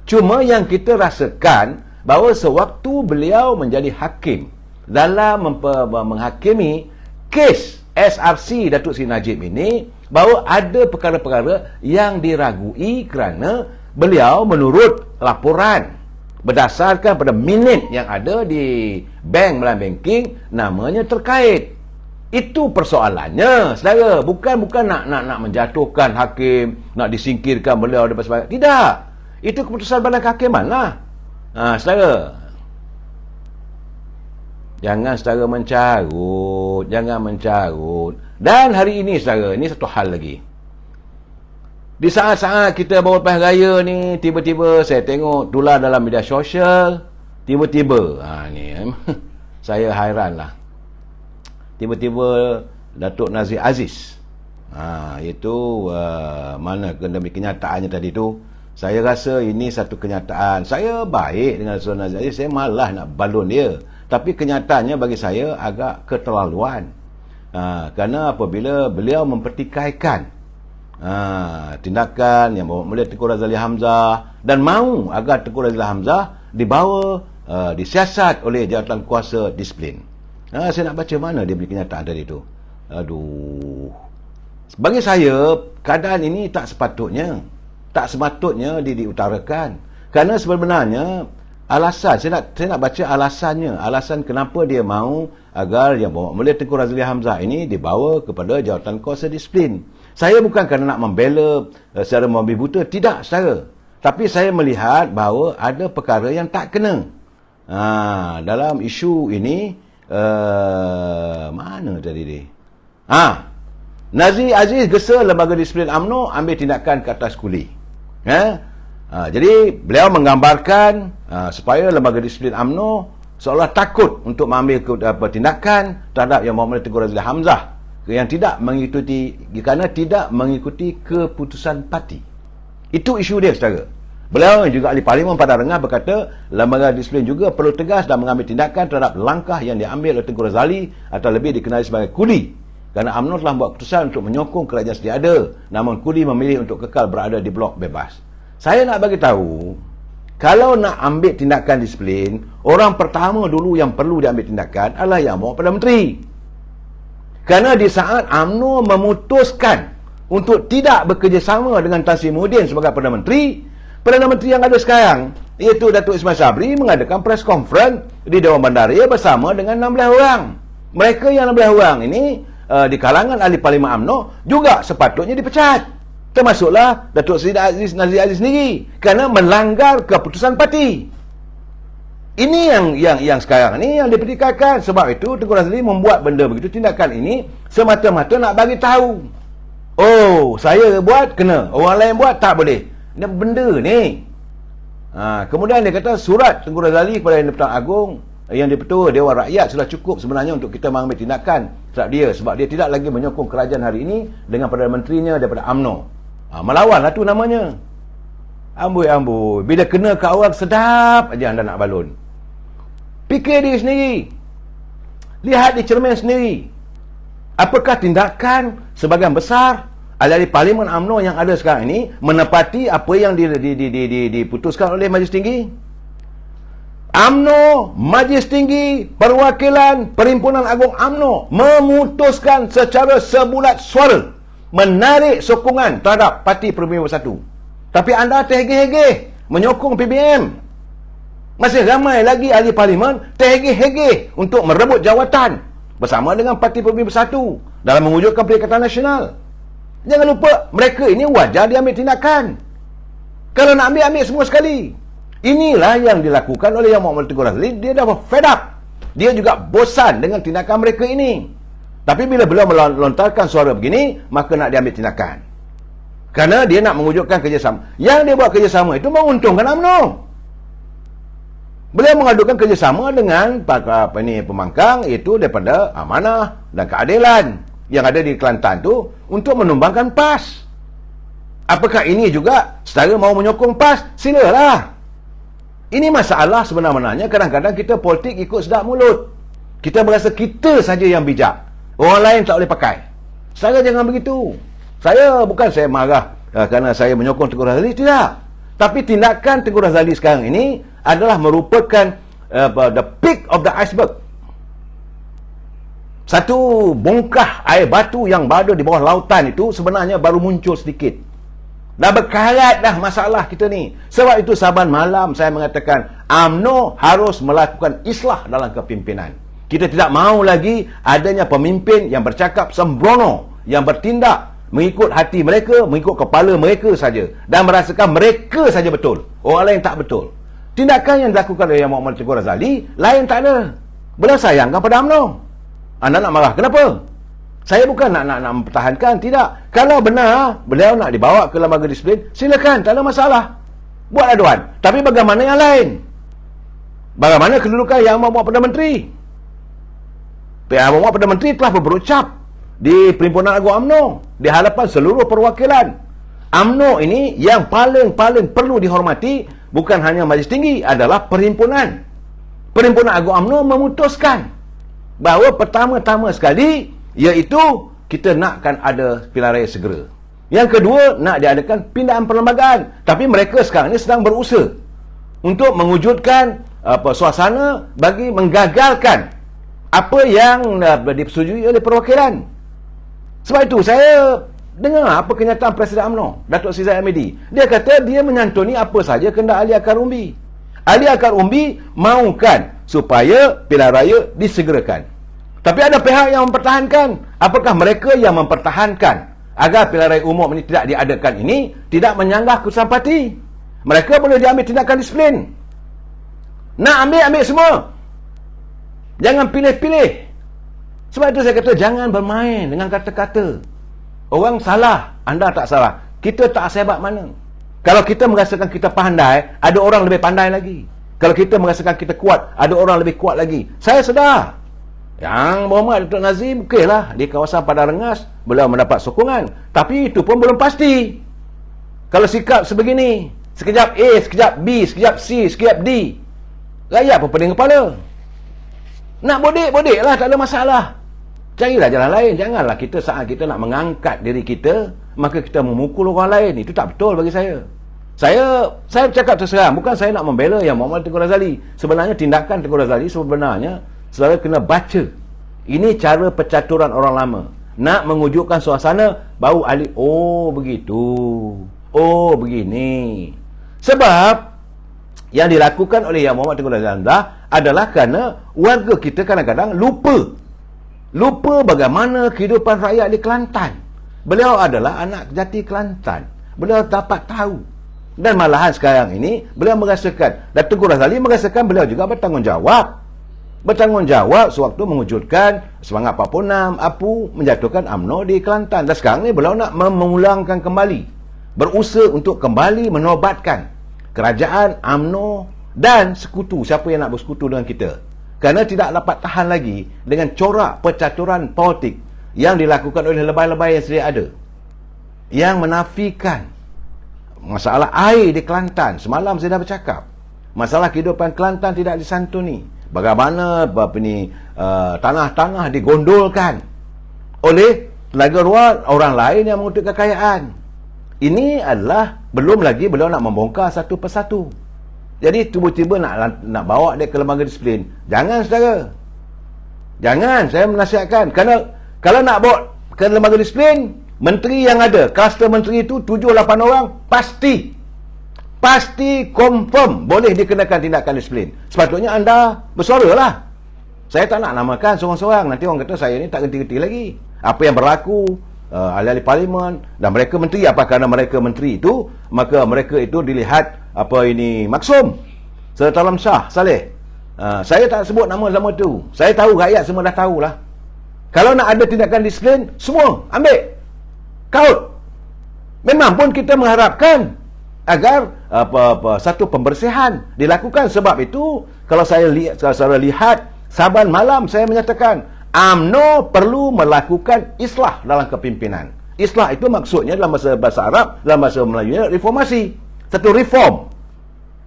Cuma yang kita rasakan bahawa sewaktu beliau menjadi hakim dalam menghakimi kes SRC Datuk Seri Najib ini, bahawa ada perkara-perkara yang diragui kerana beliau menurut laporan berdasarkan pada minit yang ada di bank Melayu Banking, namanya terkait. Itu persoalannya, saudara. Bukan nak menjatuhkan hakim, nak disingkirkan beliau dan sebagainya. Tidak. Itu keputusan badan kehakiman lah. Saudara, jangan saudara mencarut. Dan hari ini saudara, ini satu hal lagi. Di saat-saat kita bawa lepas raya ni, tiba-tiba saya tengok tular dalam media sosial, tiba-tiba ni saya hairan lah. Tiba-tiba Datuk Nazir Aziz, iaitu mana kenyataannya tadi tu, saya rasa ini satu kenyataan. Saya baik dengan Datuk Nazir Aziz, saya malah nak balon dia, tapi kenyataannya bagi saya agak keterlaluan. Kerana apabila beliau mempertikaikan tindakan yang melihat Tengku Razali Hamzah dan mahu agar Tengku Razali Hamzah dibawa disiasat oleh jawatan kuasa disiplin. Saya nak baca mana dia punya kenyataan tadi tu. Aduh. Bagi saya keadaan ini tak sepatutnya diutarakan. Kerana sebenarnya alasan, saya nak baca alasan kenapa dia mahu agar yang melihat Tengku Razali Hamzah ini dibawa kepada jawatan kuasa disiplin. Saya bukan kerana nak membela secara membabi buta, tidak saudara. Tapi saya melihat bahawa ada perkara yang tak kena. Dalam isu ini, mana tadi dia? Nazir Aziz gesa Lembaga Disiplin UMNO ambil tindakan ke atas kuli. Jadi beliau menggambarkan supaya Lembaga Disiplin UMNO seolah takut untuk mengambil tindakan terhadap Yang Berhormat Tengku Razali Hamzah yang tidak mengikuti keputusan parti. Itu isu dia saudara. Beliau yang juga ahli parlimen Padang Rengas berkata, lembaga disiplin juga perlu tegas dan mengambil tindakan terhadap langkah yang diambil oleh Tengku Razali atau lebih dikenali sebagai kudi. Kerana UMNO telah membuat keputusan untuk menyokong kerajaan sedia ada, namun kudi memilih untuk kekal berada di blok bebas. Saya nak bagi tahu, kalau nak ambil tindakan disiplin, orang pertama dulu yang perlu diambil tindakan adalah yang bawa Perdana Menteri. Kerana di saat UMNO memutuskan untuk tidak bekerjasama dengan Tan Sri Muhyiddin sebagai Perdana Menteri yang ada sekarang, iaitu Datuk Ismail Sabri, mengadakan press conference di Dewan Bandaraya bersama dengan 16 orang. Mereka yang 16 orang ini di kalangan ahli parlimen UMNO juga sepatutnya dipecat. Termasuklah Datuk Seri Nazir Aziz sendiri, kerana melanggar keputusan parti. Ini yang sekarang ni yang dipertikaikan. Sebab itu Tengku Razali membuat benda begitu, tindakan ini semata-mata nak bagi tahu. Oh, saya buat kena, orang lain buat tak boleh. Ini benda ni. Kemudian dia kata surat Tengku Razali kepada Yang di-Pertuan Agong, Yang di-Pertua Dewan Rakyat sudah cukup sebenarnya untuk kita mengambil tindakan terhadap dia, sebab dia tidak lagi menyokong kerajaan hari ini dengan Perdana Menterinya daripada UMNO. Melawanlah tu namanya. Amboi. Bila kena kat orang sedap aja anda nak balun. Fikir diri sendiri. Lihat di cermin sendiri. Apakah tindakan sebagian besar ahli parlimen UMNO yang ada sekarang ini menepati apa yang diputuskan oleh Majlis Tinggi? UMNO, Majlis Tinggi, Perwakilan Perhimpunan Agung UMNO memutuskan secara sebulat suara menarik sokongan terhadap Parti Peribumi Bersatu. Tapi anda terhegeh-hegeh menyokong PBM. Masih ramai lagi ahli parlimen terhegeh-hegeh untuk merebut jawatan bersama dengan Parti Peribumi Bersatu dalam mewujudkan Perikatan Nasional. Jangan lupa, mereka ini wajar diambil tindakan. Kalau nak ambil semua sekali. Inilah yang dilakukan oleh Yang Mohd Tengku Razali. Dia dah fed up. Dia juga bosan dengan tindakan mereka ini. Tapi bila beliau melontarkan suara begini, maka nak diambil tindakan. Kerana dia nak mewujudkan kerjasama. Yang dia buat kerjasama itu menguntungkan UMNO. Beliau mengadukan kerjasama dengan pemangkang, iaitu daripada Amanah dan Keadilan yang ada di Kelantan tu untuk menumbangkan PAS. Apakah ini juga setara mau menyokong PAS? Silalah. Ini masalah sebenarnya. Kadang-kadang kita politik ikut sedap mulut. Kita berasa kita saja yang bijak. Orang lain tak boleh pakai. Saya jangan begitu. Saya marah kerana saya menyokong Tengku Razali, tidak. Tapi tindakan Tengku Razali sekarang ini adalah merupakan the peak of the iceberg. Satu bongkah air batu yang berada di bawah lautan itu sebenarnya baru muncul sedikit. Dah berkarat dah masalah kita ni. Sebab itu saban malam saya mengatakan UMNO harus melakukan islah dalam kepimpinan. Kita tidak mahu lagi adanya pemimpin yang bercakap sembrono, yang bertindak mengikut hati mereka, mengikut kepala mereka saja, dan merasakan mereka saja betul, orang lain tak betul. Tindakan yang dilakukan oleh Yang Mohd Tengku Razali lain tak ada. Beliau sayangkan pada UMNO. Anda nak marah kenapa? Saya bukan nak mempertahankan, tidak. Kalau benar beliau nak dibawa ke lembaga disiplin, silakan, tak ada masalah. Buat aduan. Tapi bagaimana yang lain? Bagaimana kedudukan Yang Mohd Perdana Menteri? Yang Mohd Perdana Menteri telah berucap di Perhimpunan Agung UMNO di hadapan seluruh perwakilan. UMNO ini yang paling perlu dihormati bukan hanya Majlis Tinggi, adalah perhimpunan. Perhimpunan Agung UMNO memutuskan bahawa pertama-tama sekali iaitu kita nakkan ada pilihan raya segera. Yang kedua, nak diadakan pindahan perlembagaan. Tapi mereka sekarang ini sedang berusaha untuk mewujudkan suasana bagi menggagalkan apa yang disetujui oleh perwakilan. Sebab itu saya dengar apa kenyataan Presiden UMNO, Datuk Seri Zahid Hamidi. Dia kata dia menyantuni apa saja kehendak ahli akar umbi. Ahli akar umbi mahukan supaya pilihan raya disegerakan. Tapi ada pihak yang mempertahankan. Apakah mereka yang mempertahankan agar pilihan raya umum ini tidak diadakan ini tidak menyanggah keputusan parti? Mereka boleh diambil tindakan disiplin. Nak ambil semua. Jangan pilih-pilih. Sebab itu saya kata jangan bermain dengan kata-kata. Orang salah, anda tak salah. Kita tak sehebat mana. Kalau kita merasakan kita pandai, ada orang lebih pandai lagi. Kalau kita merasakan kita kuat, ada orang lebih kuat lagi. Saya sedar yang Muhammad Datuk Nazim, okeylah, di kawasan Padang Rengas beliau mendapat sokongan. Tapi itu pun belum pasti. Kalau sikap sebegini, Sekejap A, sekejap B, sekejap C, sekejap D. Rakyat apa pening kepala? Nak bodek lah, tak ada masalah. Carilah jalan lain. Janganlah kita saat kita nak mengangkat diri kita, maka kita memukul orang lain. Itu tak betul bagi saya. Saya cakap terserang, bukan saya nak membela yang Muhammad Tengku Razali. Sebenarnya tindakan Tengku Razali sebenarnya saudara kena baca. Ini cara percaturan orang lama. Nak mengujudkan suasana, baru ahli, oh begitu, oh begini. Sebab yang dilakukan oleh Yang Muhammad Tengku Razali adalah kerana warga kita kadang-kadang lupa bagaimana kehidupan rakyat di Kelantan. Beliau adalah anak jati Kelantan. Beliau dapat tahu. Dan malahan sekarang ini beliau merasakan, dan Tengku Razali merasakan beliau juga bertanggungjawab sewaktu mewujudkan Semangat 46 APU menjatuhkan UMNO di Kelantan. Dan sekarang ni beliau nak memulangkan kembali, berusaha untuk kembali menobatkan kerajaan, UMNO dan sekutu, siapa yang nak bersekutu dengan kita. Kerana tidak dapat tahan lagi dengan corak percaturan politik yang dilakukan oleh lebay-lebay yang sedia ada, yang menafikan masalah air di Kelantan. Semalam saya dah bercakap, masalah kehidupan Kelantan tidak disantuni. Bagaimana tanah-tanah digondolkan oleh tenaga luar, orang lain yang mengutip kekayaan. Ini adalah belum lagi beliau nak membongkar satu persatu. Jadi tiba-tiba nak bawa dia ke lembaga disiplin. Jangan, saudara. Jangan, saya menasihatkan. Kerana kalau nak bawa ke lembaga disiplin, menteri yang ada, kluster menteri itu 7-8 orang, pasti confirm boleh dikenakan tindakan disiplin. Sepatutnya anda bersuaralah. Saya tak nak namakan seorang-seorang. Nanti orang kata saya ni tak gerti-gerti lagi. Apa yang berlaku, ahli-ahli parlimen dan mereka menteri, apa kerana mereka menteri itu, maka mereka itu dilihat maksum. Serta Alam Shah Saleh. Saya tak sebut nama tu. Saya tahu, rakyat semua dah tahulah. Kalau nak ada tindakan disiplin, semua ambil kaut. Memang pun kita mengharapkan agar satu pembersihan dilakukan. Sebab itu kalau saya lihat Saban malam saya menyatakan UMNO perlu melakukan islah dalam kepimpinan. Islah itu maksudnya dalam bahasa Arab, dalam bahasa Melayu, reformasi. Satu reform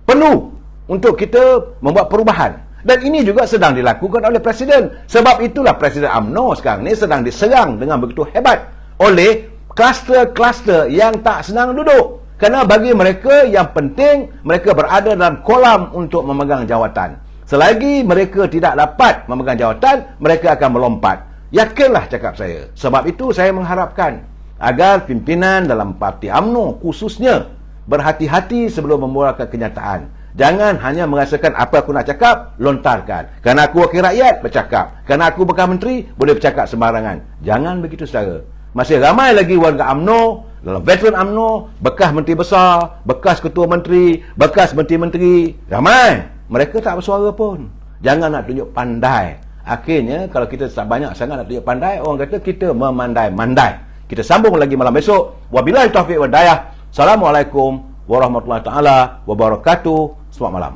perlu untuk kita membuat perubahan. Dan ini juga sedang dilakukan oleh Presiden. Sebab itulah Presiden UMNO sekarang ni sedang diserang dengan begitu hebat oleh kluster-kluster yang tak senang duduk. Kerana bagi mereka yang penting, mereka berada dalam kolam untuk memegang jawatan. Selagi mereka tidak dapat memegang jawatan, mereka akan melompat. Yakinlah cakap saya. Sebab itu saya mengharapkan agar pimpinan dalam parti UMNO khususnya berhati-hati sebelum membuatkan kenyataan. Jangan hanya merasakan apa aku nak cakap, lontarkan. Kerana aku wakil rakyat, bercakap. Kerana aku bekas menteri, boleh bercakap sembarangan. Jangan begitu, saudara. Masih ramai lagi warga UMNO, dalam veteran UMNO, bekas menteri besar, bekas ketua menteri, bekas menteri-menteri. Ramai. Mereka tak bersuara pun. Jangan nak tunjuk pandai. Akhirnya, kalau kita banyak sangat nak tunjuk pandai, orang kata kita memandai-mandai. Kita sambung lagi malam besok. Wabillahi taufiq wal hidayah. Assalamualaikum warahmatullahi taala wabarakatuh. Selamat malam.